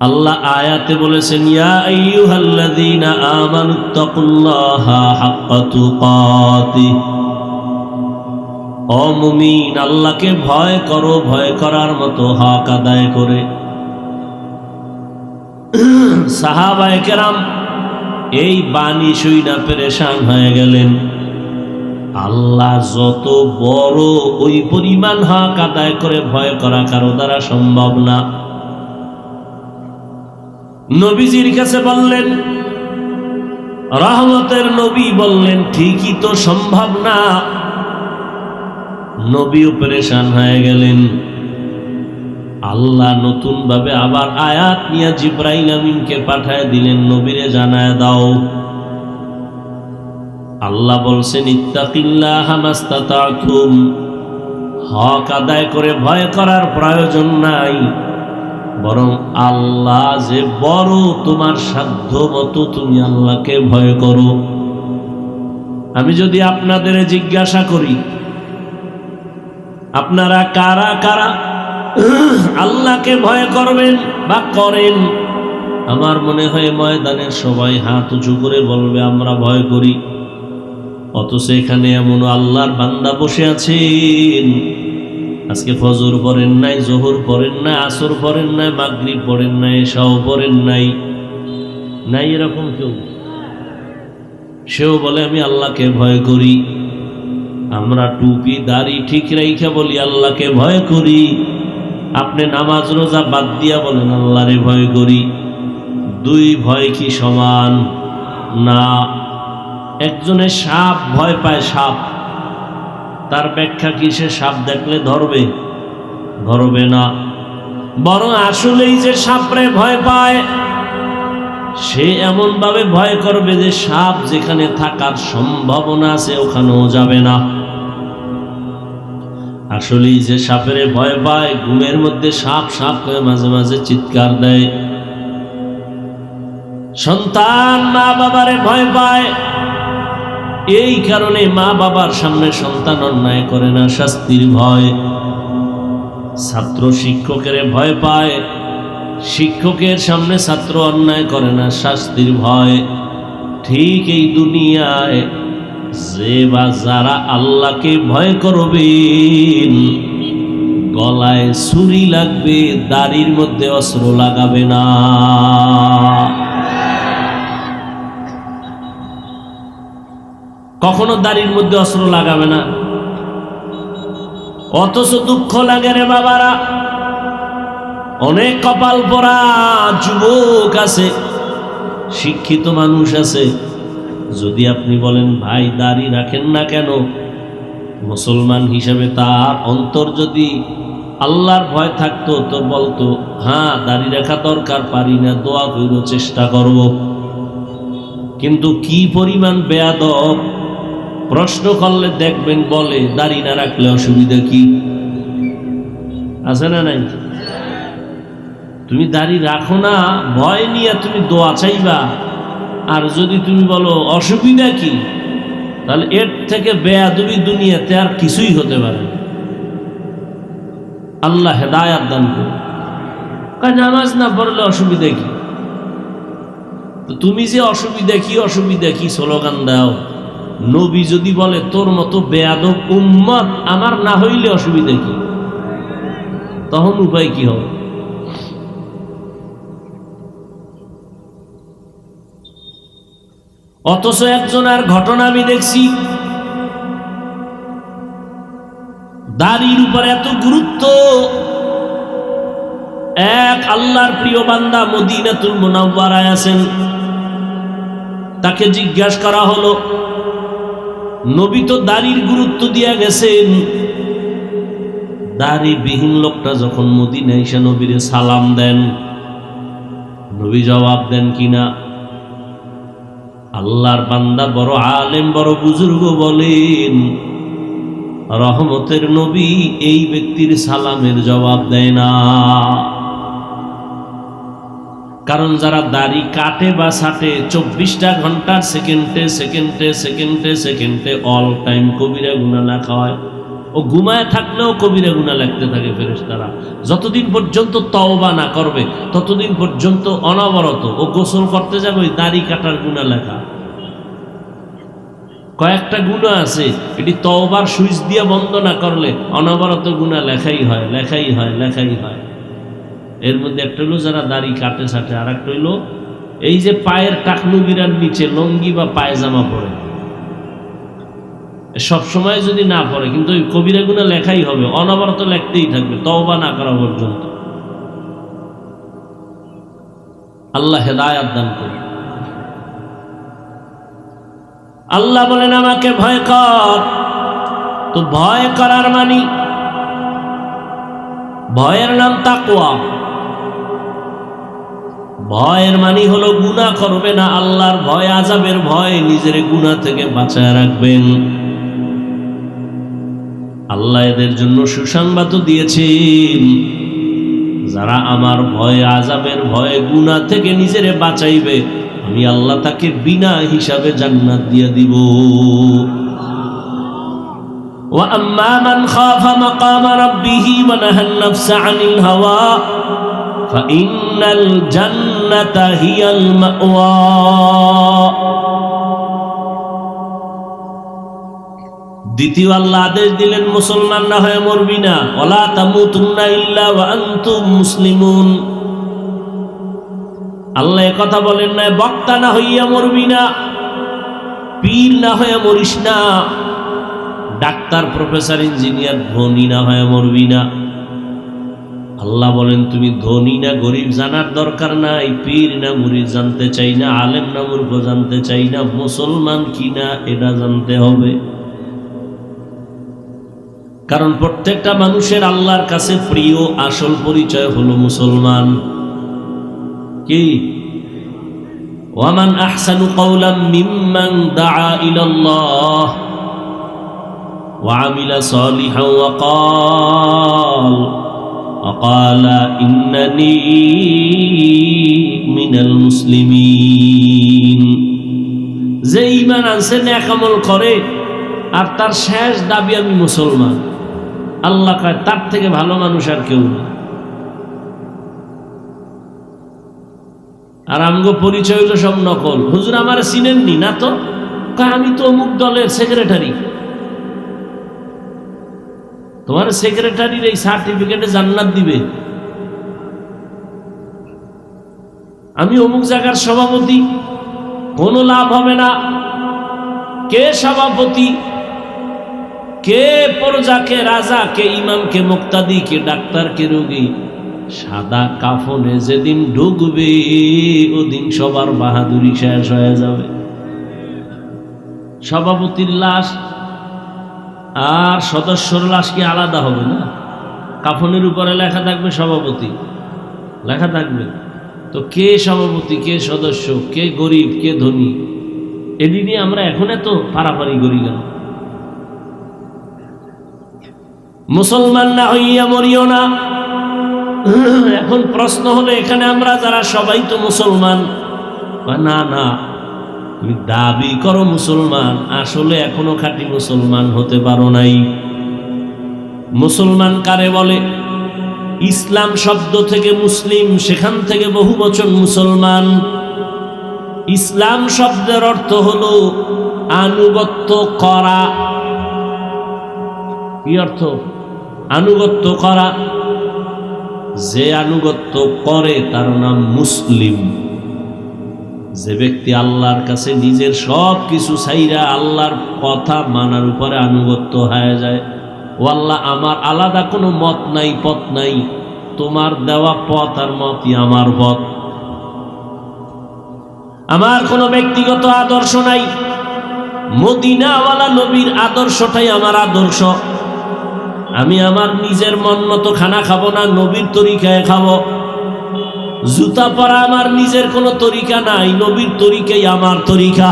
আল্লাহ আয়াতে বলেছেন, ইয়া আইয়ুহাল্লাযীনা আমানুত্তাকুল্লাহা হাক্কা তুকাতিহ। ও মুমিন, আল্লাহকে ভয় করো, ভয় করার মতো হক আদায় করে। সাহাবায়ে কেরাম এই বাণী শুইনা পেরেশান হয়ে গেলেন। আল্লাহ যত বড়, ওই পরিমাণ হক আদায় করে ভয় করা কারো দ্বারা সম্ভব না। নবীজির কাছে বললেন, রহমতের নবী বললেন, ঠিকই তো সম্ভব না। নবীও পেরেশান হয়ে গেলেন। আল্লাহ নতুন ভাবে আবার আয়াত নিয়ে জিবরাইল আমিনকে পাঠায় দিলেন, নবীরে জানায় দাও। আল্লাহ বলছেন, ইত্তাকিল্লাহা মাস্তাতাতুম, হক আদায় করে ভয় করার প্রয়োজন নাই, বরং আল্লাহ যে বড়, তোমার সাধ্য মতো তুমি আল্লাহকে ভয় করো। আমি যদি আপনাদের জিজ্ঞাসা করি, আপনারা কারা কারা আল্লাহকে ভয় করবেন বা করেন, আমার মনে হয় ময়দানের সবাই হাত উঁচু করে বলবে আমরা ভয় করি। অথচ এখানে এমন আল্লাহর বান্দা বসে আছেন, আজকে ফজর পড়েন নাই, জোহর পড়েন নাই, আসর পড়েন নাই, মাগরিব পড়েন নাই, এশাও পড়েন নাই, নাই এরকম কেউ? সেও বলে আমি আল্লাহকে ভয় করি। আমরা টুপি দাড়ি ঠিক রাইখা বলি আল্লাহকে ভয় করি। আপনি নামাজ রোজা বাদ দিয়া বলেন আল্লাহরে ভয় করি। দুই ভয় কি সমান? না। একজনের সাপ ভয় পায়, সাপ, তার ব্যাখ্যা কি সে সাপ দেখলে ধরবে? ধরবে না। বরং আসলেই যে সাপরে ভয় পায় সে এমন ভাবে ভয় করবে যে সাপ যেখানে থাকার সম্ভাবনা আছে ওখানেও যাবে না। আসলেই যে সাপের ভয় পায় ঘুমের মধ্যে সাপ সাপ করে মাঝে মাঝে চিৎকার দেয়। সন্তান মা বাবারে ভয় পায়, এই কারণে মা বাবার সামনে সন্তান অন্যায় করে না, শাস্তির ভয়। ছাত্র শিক্ষকের ভয় পায়, শিক্ষকের সামনে ছাত্র অন্যায় করে না, শাস্তির ভয়। ঠিক এই দুনিয়ায় যে বা যারা আল্লাহকে ভয় করবেন গলায় ছুরি লাগবে, দাড়ির মধ্যে অস্ত্র লাগাবে না। কখনো দাড়ির মধ্যে অস্ত্র লাগাবে না। অথচ দুঃখ লাগে রে বাবারা, অনেক কপাল পোড়া যুবক আছে, শিক্ষিত মানুষ আছে, যদি আপনি বলেন ভাই দাড়ি রাখেন না কেন, মুসলমান হিসাবে তার অন্তর যদি আল্লাহর ভয় থাকতো তো বলতো হ্যাঁ দাড়ি রাখা দরকার, পারি না, দোয়া করব, চেষ্টা করব। কিন্তু কি পরিমাণ বেয়াদব, প্রশ্ন করলে দেখবেন বলে দাড়ি না রাখলে অসুবিধা কি আছে না নাই? তুমি দাড়ি রাখো না ভয় নিয়ে তুমি দোয়া চাইবা, আর যদি তুমি বলো অসুবিধা কি, তাহলে এর থেকে বেয়াদবি দুনিয়াতে আর কিছুই হতে পারে। আল্লাহ হেদায়াত দান করে। নামাজ না পড়লে অসুবিধা কি? তো তুমি যে অসুবিধা কি স্লোগান দাও, নবী যদি বলে তোর মতো বেয়াদব উম্মত আমার না হইলে অসুবিধা কি, তখন উপায় কি হবে? অথচ একজনের ঘটনা আমি দেখছি, দাড়ির উপর এত গুরুত্ব। এক আল্লাহর প্রিয় বান্দা মদিনাতুল মুনাওয়ারায় আছেন, তাকে জিজ্ঞাসা করা হলো নবী তো দাড়ির গুরুত্ব দিয়া গেছেন, দাড়িবিহীন লোকটা যখন মদিনায় এসে নবীরে সালাম দেন, নবী জবাব দেন কিনা? আল্লাহর বান্দা বড় আলেম বড় বুজুর্গ বলেন রহমতের নবী এই ব্যক্তির সালামের জবাব দেয় না। কারণ যারা দাড়ি কাটে বা ছাটে 24টা ঘন্টার সেকেন্ডে অল টাইম কবিরা গুনাহ লেখা হয়। ও ঘুমায় থাকলেও কবিরা গুনাহ লিখতে থাকে ফেরেশতারা। যতদিন পর্যন্ত তওবা না করবে ততদিন পর্যন্ত অনবরত ও গোসল করতে যাবে ওই দাড়ি কাটার গুনাহ লেখা। কয়েকটা গুনাহ আছে এটি তওবার সুইচ দিয়ে বন্ধ না করলে অনবরত গুনাহ লেখাই হয়। এর মধ্যে একটা হলো যারা দাড়ি কাটে ছাটে, আর একটা হইলো এই যে পায়ের টাকনু গিরার নিচে লঙ্গি বা পায়জামা পরে, সব সময় যদি না পড়ে কিন্তু ওই কবিরা গুনাহ লেখাই হবে, অনবরত লিখতেই থাকবে তওবা না করা পর্যন্ত। আল্লাহ হেদায়াত দান করুন। আল্লাহ বলেন আমাকে ভয় কর। তো ভয় করার মানে, ভয়ের নাম তাকওয়া। ভয়ের মানে হলো গুনাহ করবে না, আল্লাহর ভয়, আযাবের ভয়, নিজের গুনাহ থেকে বাঁচায় রাখবেন। আল্লাহ এদের জন্য সুসংবাদ দিয়েছেন, যারা আমার ভয়, আযাবের ভয়, গুনাহ থেকে নিজেরে বাঁচাইবে আমি আল্লাহ তাকে বিনা হিসাবে জান্নাত দিয়ে দিব। ওয়া আম্মা মান খাফা মাকাম রাব্বিহি ওয়া নাহা আন-নাফসা আনিল হাওয়া ফাইন্নাল জান্নাত জান্নাতা হিয়াল মাওয়া। দ্বিতীয় আল্লাহ আদেশ দিলেন মুসলমান না হয়ে মরবি না, ওয়ালা তামুতুন্না ইল্লা ওয়া আনতুম মুসলিমুন। আল্লাহ কথা বলেন না বক্তা না হইয়া মরবি না, পীর না হয়ে মরিস না, ডাক্তার প্রফেসর ইঞ্জিনিয়ার ধনী না হয়ে মরবি না। আল্লাহ বলেন তুমি ধনী না গরিব জানার দরকার নাই, পীর না মুরিদ জানতে চাই না, আলেম না মূর্খ জানতে চাই না, মুসলমান কিনা এটা জানতে হবে। কারণ প্রত্যেকটা মানুষের আল্লাহর কাছে প্রিয় আসল পরিচয় হলো মুসলমান। কি ওয়ামান আহসানু কাওলাম মিম্মান দাআ ইলাল্লাহ ওয়া আমিলা সালিহান ওয়া ক্বালা ইন্নানী মিনাল মুসলিমিন। যে ঈমান আনছে নেক আমল করে আর তার শেষ দাবি আমি মুসলমান, আল্লাহ কয় তার থেকে ভালো মানুষ আর কেউ না। আর আমগো পরিচয় হলো সব নকল। হুজুর আমার চিনেননি না তো? কয় আমি তো অমুক দলের সেক্রেটারি। তোমার সেক্রেটারির এই সার্টিফিকেটে জান্নাত দিবে? আমি অমুক জায়গার সভাপতি, কোনো লাভ হবে না। কে সভাপতি, কে প্রজা, কে রাজা, কে ইমাম, কে মুক্তাদি, কে ডাক্তার, কে রোগী, সাদা কাফনে যেদিন ঢুকবে ওদিন সবার বাহাদুরি শেষ হয়ে যাবে। সভাপতির লাশ আর সদস্যর লাশ কি আলাদা হবে না? কাফনের উপরে লেখা থাকবে সভাপতি, লেখা থাকবে তো কে সভাপতি, কে সদস্য, কে গরিব, কে ধনী, এদিকে নিয়ে আমরা এখন এত পারাপারি করি কেন? মুসলমান না হইয়া মরিও না। এখন প্রশ্ন হলো এখানে আমরা যারা সবাই তো মুসলমান, না না তুমি দাবি করো মুসলমান, আসলে এখনো খাঁটি মুসলমান হতে পারো নাই। মুসলমান কারে বলে? ইসলাম শব্দ থেকে মুসলিম, সেখান থেকে বহু বচন মুসলমান। ইসলাম শব্দের অর্থ হলো আনুগত্য করা। কি অর্থ? আনুগত্য করা। যে আনুগত্য করে তার নাম মুসলিম। যে ব্যক্তি আল্লাহর কাছে নিজের সব কিছু ছাইরা আল্লাহর কথা মানার উপরে আনুগত্য হয়ে যায়, ও আল্লাহ আমার আলাদা কোনো মত নাই, পথ নাই, তোমার দেওয়া পথ আর মতই আমার পথ, আমার কোনো ব্যক্তিগত আদর্শ নাই, মদিনাওয়ালা নবীর আদর্শটাই আমার আদর্শ। আমি আমার নিজের মন মতো খানা খাবো না, নবীর তরিকায় খাবো। জুতা পরা আমার নিজের কোনো তরিকা নাই, নবীর তরিকাই আমার তরিকা।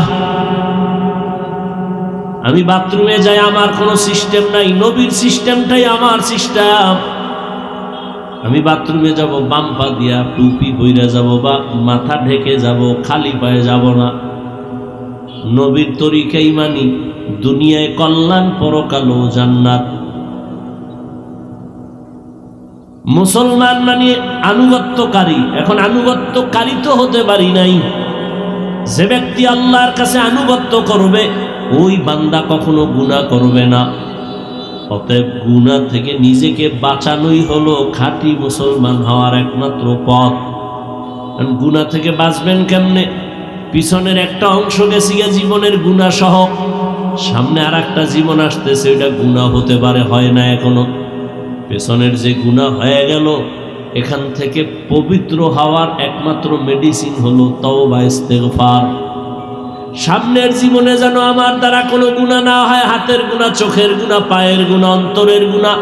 আমি বাথরুমে যাই, আমার কোনো সিস্টেম নাই, নবীর সিস্টেমটাই আমার সিস্টেম। আমি বাথরুমে যাব বাম পা দিয়া, টুপি পইরা যাব বা মাথা ঢেকে যাব, খালি পায়ে যাব না, নবীর তরিকাই মানি। দুনিয়ায় কল্যাণ, পরকালও জান্নাত। মুসলমান মানে আনুগত্যকারী। এখন আনুগত্যকারী তো হতে পারি নাই। যে ব্যক্তি আল্লাহর কাছে আনুগত্য করবে ওই বান্দা কখনো গুনাহ করবে না। অতএব গুনাহ থেকে নিজেকে বাঁচানোই হলো খাঁটি মুসলমান হওয়ার একমাত্র পথ। গুনাহ থেকে বাঁচবেন কেমনে? পিছনের একটা অংশ গেছে গিয়া জীবনের গুনাহ সহ, সামনে আর একটা জীবন আসতেছে, ওইটা গুনাহ হতে পারে, হয় না এখনো। পেছনের যে গুনাহ হয়ে গেল, এখান থেকে পবিত্র হওয়ার একমাত্র মেডিসিন হলো তওবা, ইস্তেগফার। সামনের জীবনে যেন আমার দ্বারা কোনো গুনাহ না হয়, হাতের গুনাহ, চোখের গুনাহ, পায়ের গুনাহ, অন্তরের গুনাহ,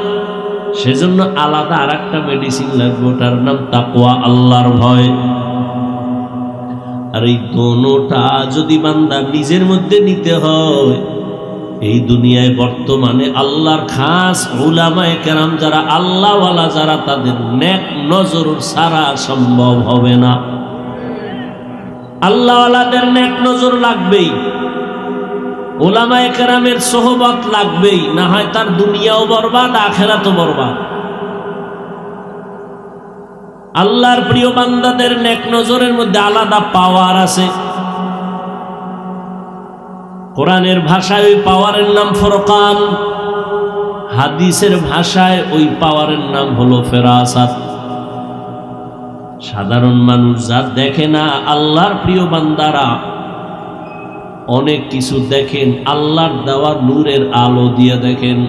সেজন্য আলাদা আর একটা মেডিসিন লাগবে, ওটার নাম তাকওয়া, আল্লাহর ভয়। আর এই দোনোটা যদি বান্দা নিজের মধ্যে নিতে হয়, এই দুনিয়ায় বর্তমানে আল্লাহর খাস উলামায়ে কেরাম যারা আল্লাহওয়ালা, যারা তাদের নেক নজর ছাড়া সম্ভব হবে না। আল্লাহওয়ালাদের নেক নজর লাগবেই, উলামায়ে কেরামের সোহবত লাগবেই, না হয় তার দুনিয়াও বরবাদ, আখিরাতও বরবাদ। আল্লাহর প্রিয় বান্দাদের নেক নজরের মধ্যে আলাদা পাওয়ার আছে। কোরআনের ভাষায় ওই পাওয়ারের নাম ফুরকান, হাদিসের ভাষায় ওই পাওয়ারের নাম হলো ফেরাসাত। সাধারণ মানুষ যা দেখে না, আল্লাহর প্রিয় বান্দারা অনেক কিছু দেখেন, আল্লাহর দেওয়া নূরের আলো দিয়ে দেখেন।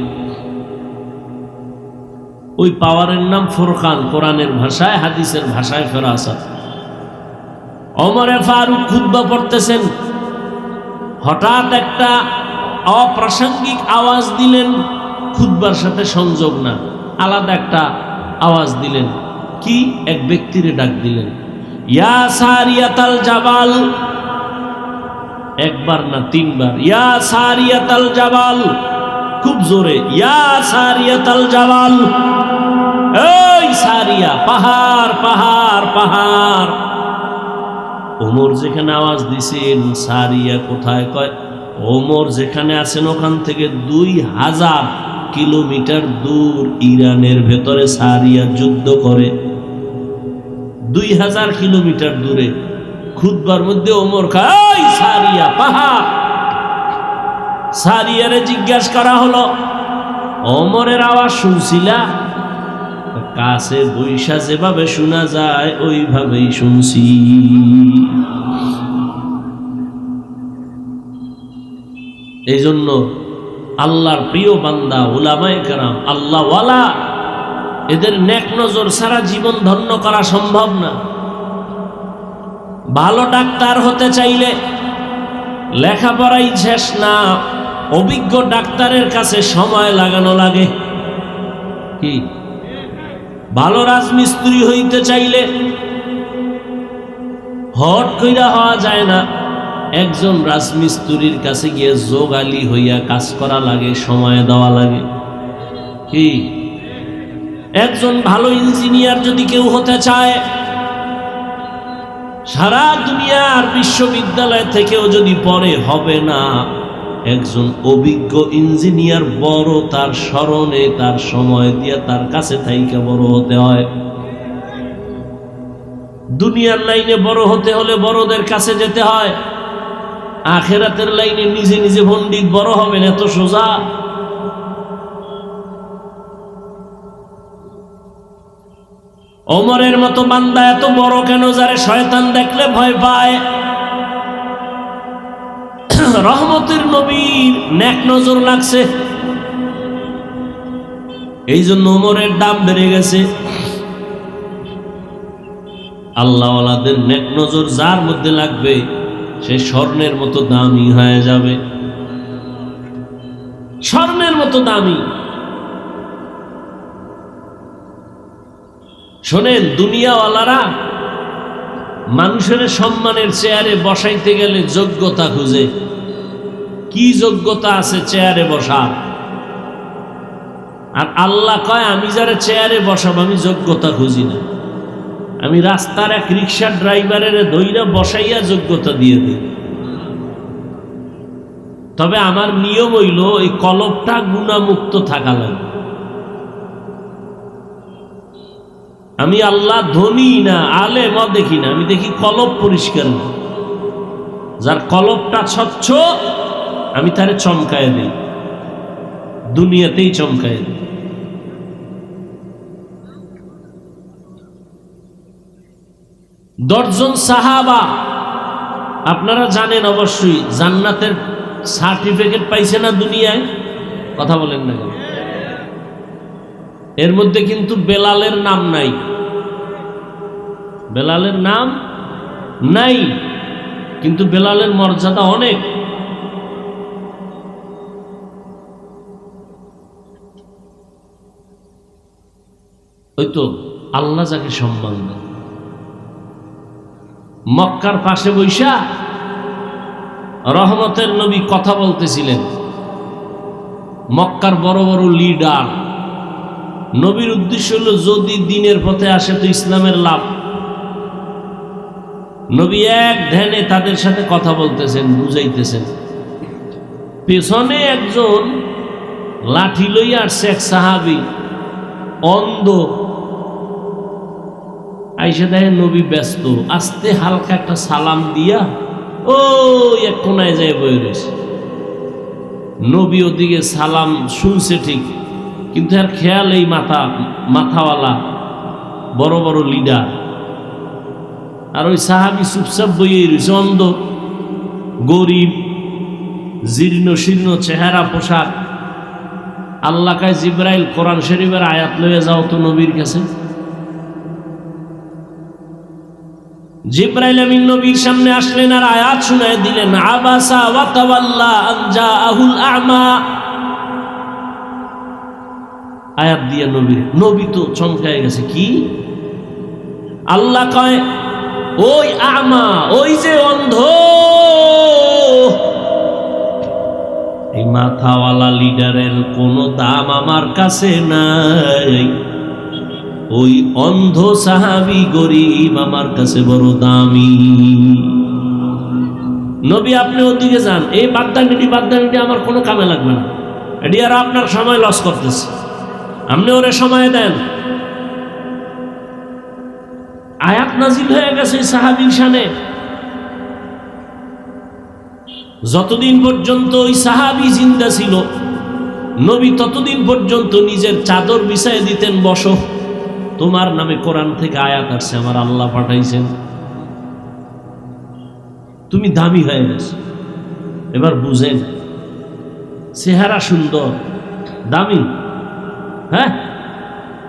ওই পাওয়ারের নাম ফুরকান, কোরআনের ভাষায়, হাদিসের ভাষায় ফেরাসাত। ওমরে ফারুক খুতবা পড়তেছেন, হঠাৎ একটা অপ্রাসঙ্গিক আওয়াজ দিলেন, খুতবার সাথে সংযোগ না, আলাদা একটা আওয়াজ দিলেন। কি? এক ব্যক্তিরে ডাক দিলেন, ইয়া সারিয়াতাল জাবাল। একবার না, তিনবার, ইয়া সারিয়াতাল জাবাল, খুব জোরে, ইয়া সারিয়াতাল জাবাল, এই সারিয়া, পাহাড় পাহাড় পাহাড়। ওমর যেখানে আওয়াজ দিছেন, সারিয়া কোথায়? কয় ওমর যেখানে আছেন ওখান থেকে 2000 কিলোমিটার দূর ইরানের ভেতরে সারিয়া যুদ্ধ করে। 2000 কিলোমিটার দূরে খুতবার মধ্যে ওমর কয় সারিয়া পাহাড়। সারিয়ারে জিজ্ঞাসা করা হলো, ওমরের আওয়াজ শুনছিলা? কাছে বৈশা যেভাবে শোনা যায় ওইভাবেই শুনছি। এই জন্য আল্লাহর প্রিয় বান্দা, উলামায়ে কেরাম, আল্লাহওয়ালা, এদের নেক নজর ছাড়া জীবন ধন্য করা সম্ভব না। ভালো ডাক্তার হতে চাইলে লেখাপড়াই শেষ না, অভিজ্ঞ ডাক্তারের কাছে সময় লাগানো লাগে। কি? ভালো রাজমিস্ত্রি হইতে চাইলে হট কইরা হওয়া যায় না, একজন রাজমিস্ত্রির কাছে গিয়ে যোগালি হইয়া কাজ করা লাগে, সময় দেওয়া লাগে। কি? একজন ভালো ইঞ্জিনিয়ার যদি কেউ হতে চায়, সারা দুনিয়ার বিশ্ববিদ্যালয় থেকেও যদি পড়ে হবে না, একজন অভিজ্ঞ ইঞ্জিনিয়ার বড়, তার স্মরণে, তার সময় দিয়ে তার কাছে থাইকা বড় হতে হয়। দুনিয়ার লাইনে বড় হতে হলে বড়দের কাছে যেতে হয়, আখেরাতের লাইনে নিজে নিজে পণ্ডিত বড় হবেন এত সোজা? ওমরের মতো বান্দা এত বড় কেন, যারে শয়তান দেখলে ভয় পায়? রহমতের নবীর নেক নজর লাগছে, এই জন্য ওমরের দাম বেড়ে গেছে। আল্লাহওয়ালাদের নেক নজর যার মধ্যে লাগবে, সে স্বর্ণের মতো দামি হয়ে যাবে, স্বর্ণের মতো দামি। শোনেন, দুনিয়াওয়ালারা মানুষের সম্মানের চেয়ারে বসাইতে গেলে যোগ্যতা খুঁজে। কি যোগ্যতা আছে চেয়ারে বসার? আর আল্লাহ কয়, আমি যারা চেয়ারে বসাবো আমি যোগ্যতা খুঁজি না, আমি রাস্তার এক রিক্সা ড্রাইভারের ধইরা বসাইয়া যোগ্যতা দিয়ে দিই। তবে আমার নিয়ম হইল এই কলবটা গুণামুক্ত থাকা লাগবে। আমি আল্লাহ ধনী না, আলেম দেখি না, আমি দেখি কলব পরিষ্কার না। যার কলবটা স্বচ্ছ আমি তারে চমকায় দিই, দুনিয়াতেই চমকায় দিই। 10 জন সাহাবা, আপনারা জানেন অবশ্যই, জান্নাতের সার্টিফিকেট পাইছে না দুনিয়ায়? কথা বলেন না কেন? এর মধ্যে কিন্তু বেলালের নাম নাই, বেলালের নাম নাই, কিন্তু বেলালের মর্যাদা অনেক। ওই তো আল্লাহ যাকে সম্মান দেন। মক্কার পাশে বৈশা রহমতের নবী কথা বলতেছিলেন। মক্কার বড় বড় লিডার, নবীর উদ্দেশ্য হলো যদি দিনের পথে আসে তো ইসলামের লাভ। নবী এক ধ্যানে তাদের সাথে কথা বলতেছেন, বুঝাইতেছেন। পেছনে একজন লাঠি লইয়া আসছে, এক সাহাবী, অন্ধ, আইসা দেখেন নবী ব্যস্ত, আস্তে হালকা একটা সালাম দিয়া ওই এক কোনায় যায় বয়ে রয়েছে। নবী ওদিকে সালাম শুনছে ঠিক, কিন্তু আর খেয়াল এই মাথাওয়ালা বড় বড় লিডার, আর ওই সাহাবি চুপচাপ বইয়ে রয়েছে, অন্ধ, গরিব, জীর্ণ শীর্ণ চেহারা, পোশাক। আল্লাহ কায় জিব্রাইল কোরআন শরীফের আয়াত লয়ে যাও তো নবীর কাছে। জিব্রাইল আমিন নবীর সামনে আসলেন আর আয়াত শুনায় দিলেন, আবাসা ওয়া তাওয়াল্লা আন জাআহুল আ'মা। আয়াত দিয়ে নবী তো চমকায় গেছে। কি? আল্লাহ কয় ওই আ'মা, ওই যে অন্ধ, এই মাথাওয়ালা লিডারের কোনো দাম আমার কাছে নাই, ওই অন্ধ সাহাবী গরিব আমার কাছে বড় দামি। নবী আপনি ওদিকে যান, এই বাদ্দানিটি আমার কোনো কামে লাগবে না, এটি আর আপনার সময় লস করতেছে, আপনি ওরে সময় দেন। আয়াত নাজিল হয়ে গেছে সাহাবীর শানে। যতদিন পর্যন্ত ওই সাহাবী জিন্দা ছিল, নবী ততদিন পর্যন্ত নিজের চাদর বিছায় দিতেন, বসো, তোমার নামে কোরআন থেকে আয়াত আসছে, আমার আল্লাহ পাঠাইছেন, তুমি দামি হয়ে গেছো। এবার বুঝেন, চেহারা সুন্দর, দামি, হ্যাঁ,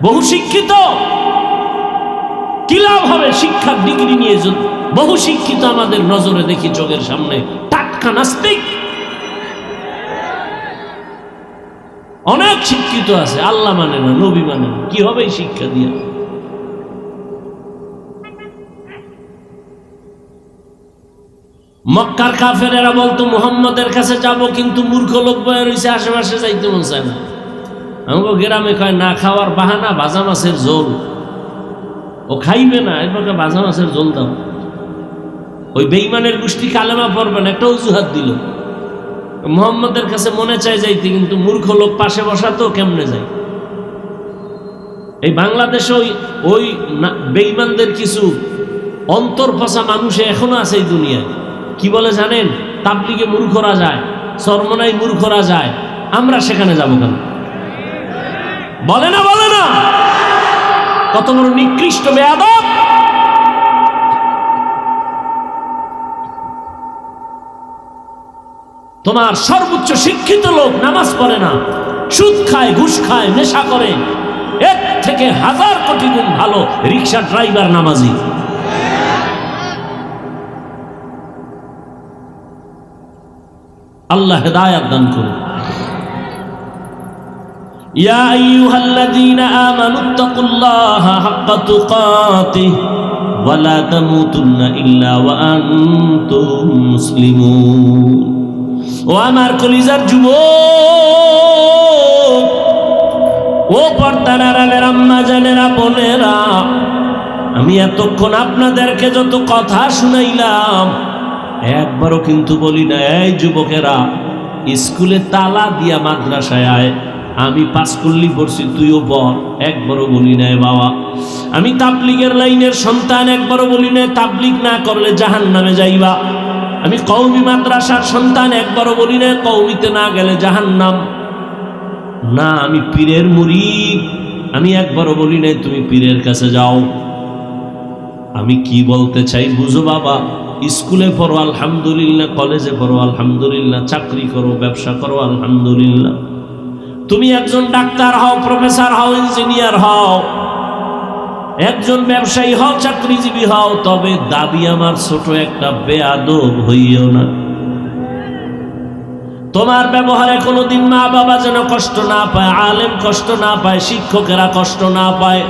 বহু শিক্ষিত, কি লাভ হবে শিক্ষার ডিগ্রি নিয়ে? বহু শিক্ষিত আমাদের নজরে দেখি, চোখের সামনে টাটকা নাস্তিক, অনেক শিক্ষিত আছে, আল্লাহ মানে না, নবী মানে না, কি হবে এই শিক্ষা দিয়ে? মক্কার কাফেরেরা বলতো মুহাম্মদের কাছে যাব, কিন্তু মূর্খ লোক বয়ে রয়েছে, আশেপাশে যাইতে মন চায় না। আমাকে গ্রামে কয় না খাওয়ার বাহানা, ভাজা মাছের ঝোল, ও খাইবে না, এরপর ভাজা মাছের ঝোল দাও। ওই বেঈমানের গোষ্ঠী কালেমা পড়বেন, একটা অজুহাত দিল, মুহাম্মদের কাছে মনে চায় যাইতে, কিন্তু মূর্খ লোক পাশে বসা, তো কেমনে যায়? এই বাংলাদেশে ওই বেঈমানদের কিছু অন্তর্পচা মানুষ এখনো আছে এই দুনিয়ায়। কি বলে জানেন? তাবলিগে মূর্খরা যায়, চরমনাই মূর্খরা যায়, আমরা সেখানে যাব কেন? বলে না, বলে না? কত বড় নিকৃষ্ট বেয়াদব! তোমার সর্বোচ্চ শিক্ষিত লোক নামাজ পড়ে না, সুদ খায়, ঘুষ খায়, নেশা করে, এর থেকে হাজার কোটি গুণ ভালো রিকশা ড্রাইভার নামাজি। আল্লাহ হেদায়াত দান করুন। ইয়া আইয়ুহাল্লাযীনা আমানুত্তাকুল্লাহা হাক্কা তুকাতিহি ওয়া লা তামুতুন্না ইল্লা ওয়া আনতুম মুসলিমুন। ও আমার কলিজার যুবক, ও পর্দার আড়ালের আম্মা জানেরা, বোনেরা, আমি এতক্ষণ আপনাদেরকে যত কথা শুনাইলাম, একবারও কিন্তু বলি না এই যুবকেরা স্কুলে তালা দিয়া মাদ্রাসায় আয়, আমি পাঁচকল্লি পড়ছি, তুইও পড়, একবারও বলি নাই বাবা। আমি তাবলিগের লাইনের সন্তান, একবারও বলি নাই তাবলিগ না করলে জাহান্নামে যাইবা। আমি কওমি মাদ্রাসার সন্তান, একবারও বলি নাই কওমিতে না গেলে জাহান্নাম। না, আমি পীরের মুরিদ, আমি একবারও বলি নাই তুমি পীরের কাছে যাও। আমি কি বলতে চাই বুঝো বাবা? স্কুলে পড়ো আলহামদুলিল্লাহ, কলেজে পড়ো আলহামদুলিল্লাহ, চাকরি করো, ব্যবসা করো আলহামদুলিল্লাহ, তুমি একজন ডাক্তার হও, প্রফেসর হও, ইঞ্জিনিয়ার হও, একজন ব্যবসায়ী হও, চাকরিজীবী হও, তবে দাবি আমার ছোট একটা বেয়াদব হইও না। তোমার ব্যবহারে কোনোদিন মা বাবা যেন কষ্ট না পায়, আলেম কষ্ট না পায়, শিক্ষকেরা কষ্ট না পায়।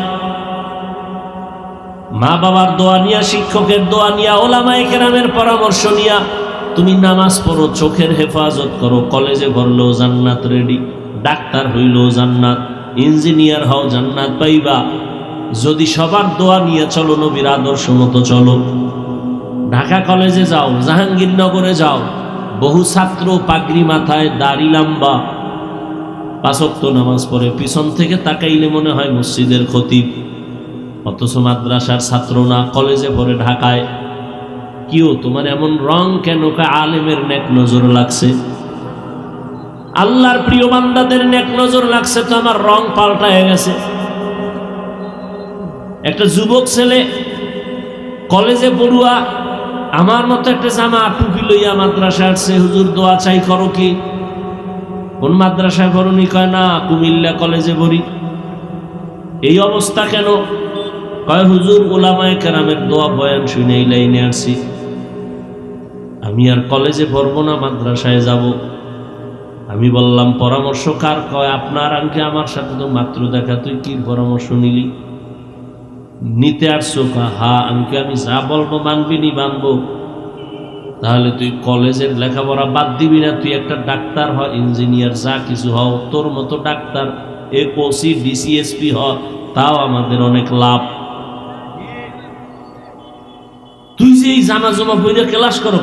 মা বাবার দোয়া নিয়া, শিক্ষকের দোয়া নিয়া, ওলামায়ে কেরামের পরামর্শ নিয়া তুমি নামাজ পড়ো, চোখের হেফাজত করো, কলেজে পড়লেও জান্নাত রেডি, ডাক্তার হইলেও জান্নাত, ইঞ্জিনিয়ার হও, জান্নাত পাইবা। যদি সবার দোয়া নিয়ে চলো, নবীর আদর্শ মতো চলো। ঢাকা কলেজে যাও, জাহাঙ্গীরনগরে যাও, বহু ছাত্র পাগড়ি মাথায়, দাড়ি লম্বা, পাঁচ ওয়াক্ত নামাজ পড়ে, পিছন থেকে তাকাইলে মনে হয় মসজিদের খতিব। অথচ মাদ্রাসার ছাত্র না, কলেজে পড়ে ঢাকায়। কিও তোমার এমন রং কেন? আলেমের নেক নজর লাগছে, আল্লাহর প্রিয় বান্দাদের নেক নজর লাগছে, তো আমার রং পাল্টায় গেছে। একটা যুবক ছেলে কলেজে পড়ুয়া আমার মতো একটা জামা টুপি লইয়া মাদ্রাসায় আসছে, হুজুর দোয়া চাই, করো কি? কোন মাদ্রাসায় পড়ুনি? কয় না, কুমিল্লা কলেজে পড়ি। এই অবস্থা কেন? কয় হুজুর ওলামায়ে কেরামের দোয়া বয়ান শুনে এই লাইনে আসছি, আমি আর কলেজে পড়বো না, মাদ্রাসায় যাব। আমি বললাম পরামর্শ কার? কয় আপনার। আঙ্কে আমার সাথে তো মাত্র দেখা, তুই কি পরামর্শ নিলি? নিতে আসছো? হা আঙ্কে, আমি যা বলবো মানবি নি? মানবো। তাহলে তুই কলেজের লেখাপড়া বাদ দিবি না, তুই একটা ডাক্তার হ, ইঞ্জিনিয়ার, যা কিছু হও, তোর মতো ডাক্তার ওসি ডিসিএসপি হ, তাও আমাদের অনেক লাভ। তুই যে এই জামা জমা পড়ে ক্লাস করো,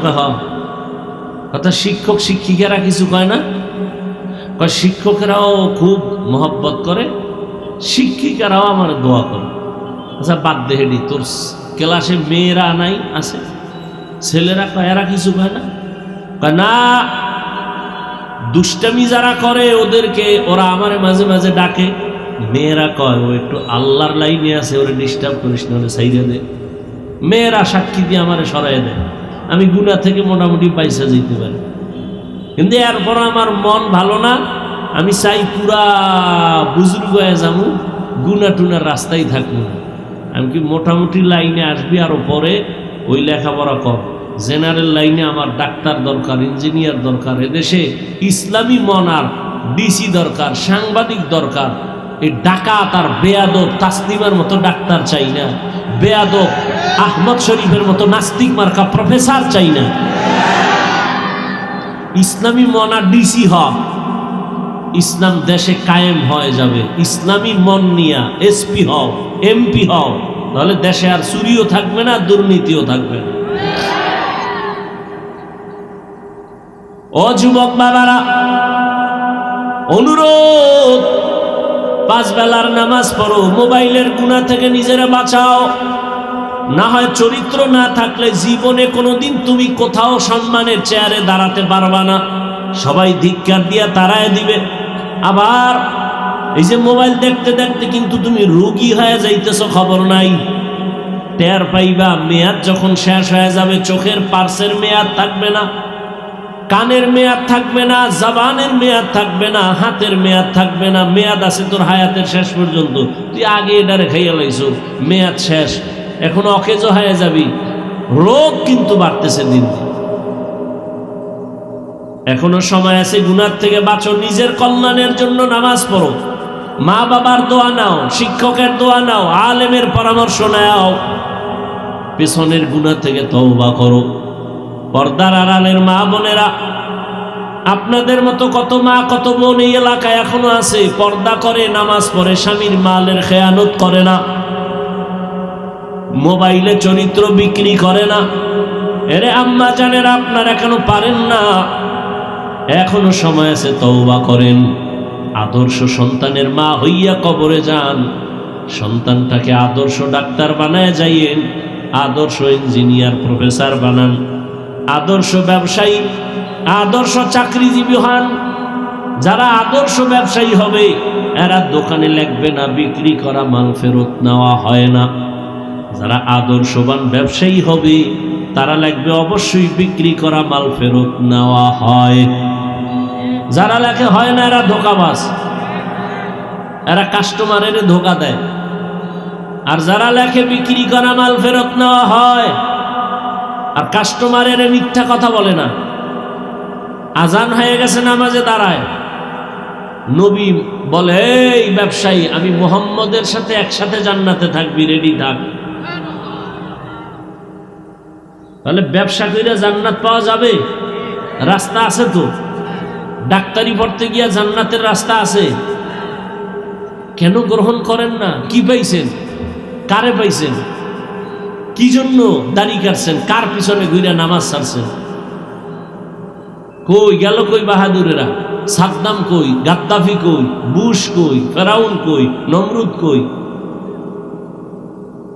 কথা শিক্ষক শিক্ষিকারা কিছু কয় না? কয় শিক্ষকেরাও খুব মহব্বত করে, শিক্ষিকারাও আমার দোয়া করে। আচ্ছা বাদ দে হেডি, তোর ক্লাসে মেয়েরা নাই আছে, ছেলেরা কয় এরা কিছু কয় না? কয় না, দুষ্টামি যারা করে ওদেরকে ওরা আমার মাঝে মাঝে ডাকে। মেয়েরা কয় ও একটু আল্লাহর লাইনে আছে, ওরে ডিস্টার্ব করিস না, ওরে সাইডে দে। মেয়েরা সাক্ষী দিয়ে আমারে সরাই দেয়, আমি গুনাহ থেকে মোটামুটি পয়সা যেতে পারি। কিন্তু এরপর আমার মন ভালো না, আমি চাই পুরা বুজুর্গ হয়ে যাবো, গুনাহ টুনার রাস্তায় থাকবো না। আমি কি মোটামুটি লাইনে আসবি, আরো পরে ওই লেখাপড়া কর। জেনারেল লাইনে আমার ডাক্তার দরকার, ইঞ্জিনিয়ার দরকার, এদেশে ইসলামী মনার ডিসি দরকার, সাংবাদিক দরকার। এই ডাকাত আর বেয়াদব তাসলিমার মতো ডাক্তার চাই না, বেয়াদব আহমদ শরীফের মতো নাস্তিক মার্কা প্রফেসর চাই না। ইসলামী মনা ডিসি হ, ইসলাম দেশে কায়েম হয়ে যাবে। ইসলামী মন নিয়া এসপি হও, এমপি হও, তাহলে দেশে আর চুরিও থাকবে না, দুর্নীতিও থাকবে না। ও যুবক বাবারা, অনুরোধ, 5 বেলার নামাজ পড়ো, মোবাইলের গুনাহ থেকে নিজেরা বাঁচাও। না হয় চরিত্র না থাকলে জীবনে কোনোদিন তুমি কোথাও সম্মানের চেয়ারে দাঁড়াতে পারবা না, সবাই ধিক্কার দিয়া তাড়ায় দিবে। আবার এই যে মোবাইল দেখতে দেখতে কিন্তু তুমি রোগী হয়ে যাইতেছ, খবর নাই। টের পাইবা মেয়াদ যখন শেষ হয়ে যাবে, চোখের পার্সের মেয়াদ থাকবে না, কানের মেয়াদ থাকবে না, জবানের মেয়াদ থাকবে না, হাতের মেয়াদ থাকবে না। মেয়াদ আছে তোর হায়াতের শেষ পর্যন্ত, তুই আগে এটা রেখাইয়া লাইছো, মেয়াদ শেষ, এখন অকেজ হয়ে যাবি। রোগ কিন্তু বাড়তেছে দিন দিন। এখনো সময় আছে, গুনাহ থেকে বাঁচো, নিজের কল্যাণের জন্য নামাজ পড়ো, মা বাবার দোয়া নাও, শিক্ষকের দোয়া নাও, আলেমের পরামর্শ নাও, পেছনের গুনাহ থেকে তওবা করো। পর্দার আড়ালের মা বোনেরা, আপনাদের মতো কত মা কত বোন এই এলাকায় এখনো আছে, পর্দা করে, নামাজ পড়ে, স্বামীর মালের খেয়ানত করে না, মোবাইলে চরিত্র বিক্রি করে না। এরে আম্মা জানেরা, আপনারা এখনো পারেন না, এখনো সময় আছে, তওবা করেন। আদর্শ সন্তানের মা হইয়া কবরে যান, সন্তানটাকে আদর্শ ডাক্তার বানায় যাইয়েন, আদর্শ ইঞ্জিনিয়ার প্রফেসর বানান, আদর্শ ব্যবসায়ী, আদর্শ চাকরিজীবী হন। যারা আদর্শ ব্যবসায়ী হবে এরা দোকানে লাগবে না, বিক্রি করা মাল ফেরত নেওয়া হয় না। যারা আদর্শবান ব্যবসায়ী হবে তারা লাগবে অবশ্যই বিক্রি করা মাল ফেরত নেওয়া হয়। যারা লেখে হয় না এরা ধোঁকাবাজ, এরা কাস্টমারের ধোঁকা দেয়। আর যারা লেখে বিক্রি করা মাল ফেরত নেওয়া হয় আর কাস্টমারের মিথ্যা কথা বলে না। আজান হয়ে গেছে, নামাজে দাঁড়ায়, নবী বলে এই ব্যবসায়ী আমি মুহাম্মদের সাথে একসাথে জান্নাতে থাকবি, রেডি থাক। তাহলে ব্যবসা করে জান্নাত পাওয়া যাবে? রাস্তা আছে তো, ডাক্তারি পড়তে গিয়া জান্নাতের রাস্তা আছে। কেন গ্রহণ করেন না? কি পাইছেন? কারে পাইছেন? কি জন্য দাড়ি কাটছেন? কার পিছনে ঘুরে নামাজ ছাড়ছেন? কই গেল কই বাহাদুরেরা? সাদ্দাম কই? গাদ্দাফি কই? বুশ কই? ফেরাউন কই? নমরুদ কই?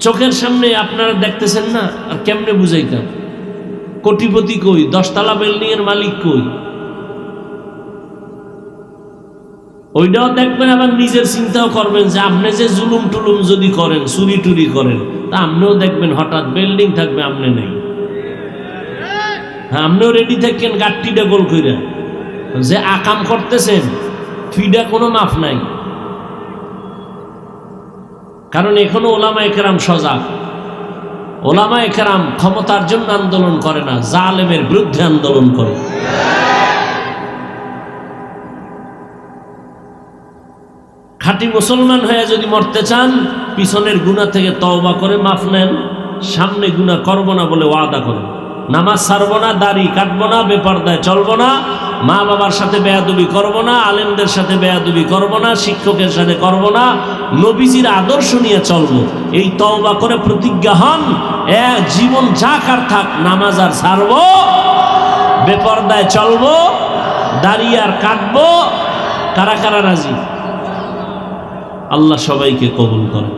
চোখের সামনে আপনারা দেখতেছেন না, আর কেমনে বুঝাইতাম? কোটিপতি কই, 10 তলা বিল্ডিং এর মালিক কই? ওইটাও দেখবেন, আবার নিজের চিন্তাও করবেন যে আপনি যে জুলুম টুলুম যদি করেন, চুরি টুরি করেন, তা আপনিও দেখবেন হঠাৎ বিল্ডিং থাকবে, আপনি নেই। হ্যাঁ, আপনিও রেডি থাকেন গাট্টিটা গোল কইরা, যে আকাম করতেছেন ফিডা কোনো মাফ নাই। কারণ এখনো ওলামায়ে কেরাম সজাগ। ওলামায়ে কেরাম ক্ষমতার জন্য আন্দোলন করে না, জালেমের বিরুদ্ধে আন্দোলন করে। খাঁটি মুসলমান হয়ে যদি মরতে চান, পিছনের গুনাহ থেকে তওবা করে মাফ নেন, সামনে গুনাহ করব না বলে ওয়াদা করেন। নামাজ ছাড়বো না, দাড়ি কাটবো না, বেপরদায় চলবো না, মা বাবার সাথে বেয়াদবি করব না, আলেমদের সাথে বেয়াদবি করব না, শিক্ষকের সাথে করব না, নবীজির আদর্শ নিয়ে চলবো। এই তওবা করে প্রতিজ্ঞা হন, জীবন যা কার থাক, নামাজ আর ছাড়বো, বেপরদায় চলবো, দাড়ি আর কাটবো। কারা কারা রাজি? আল্লাহ সবাইকে কবুল করেন।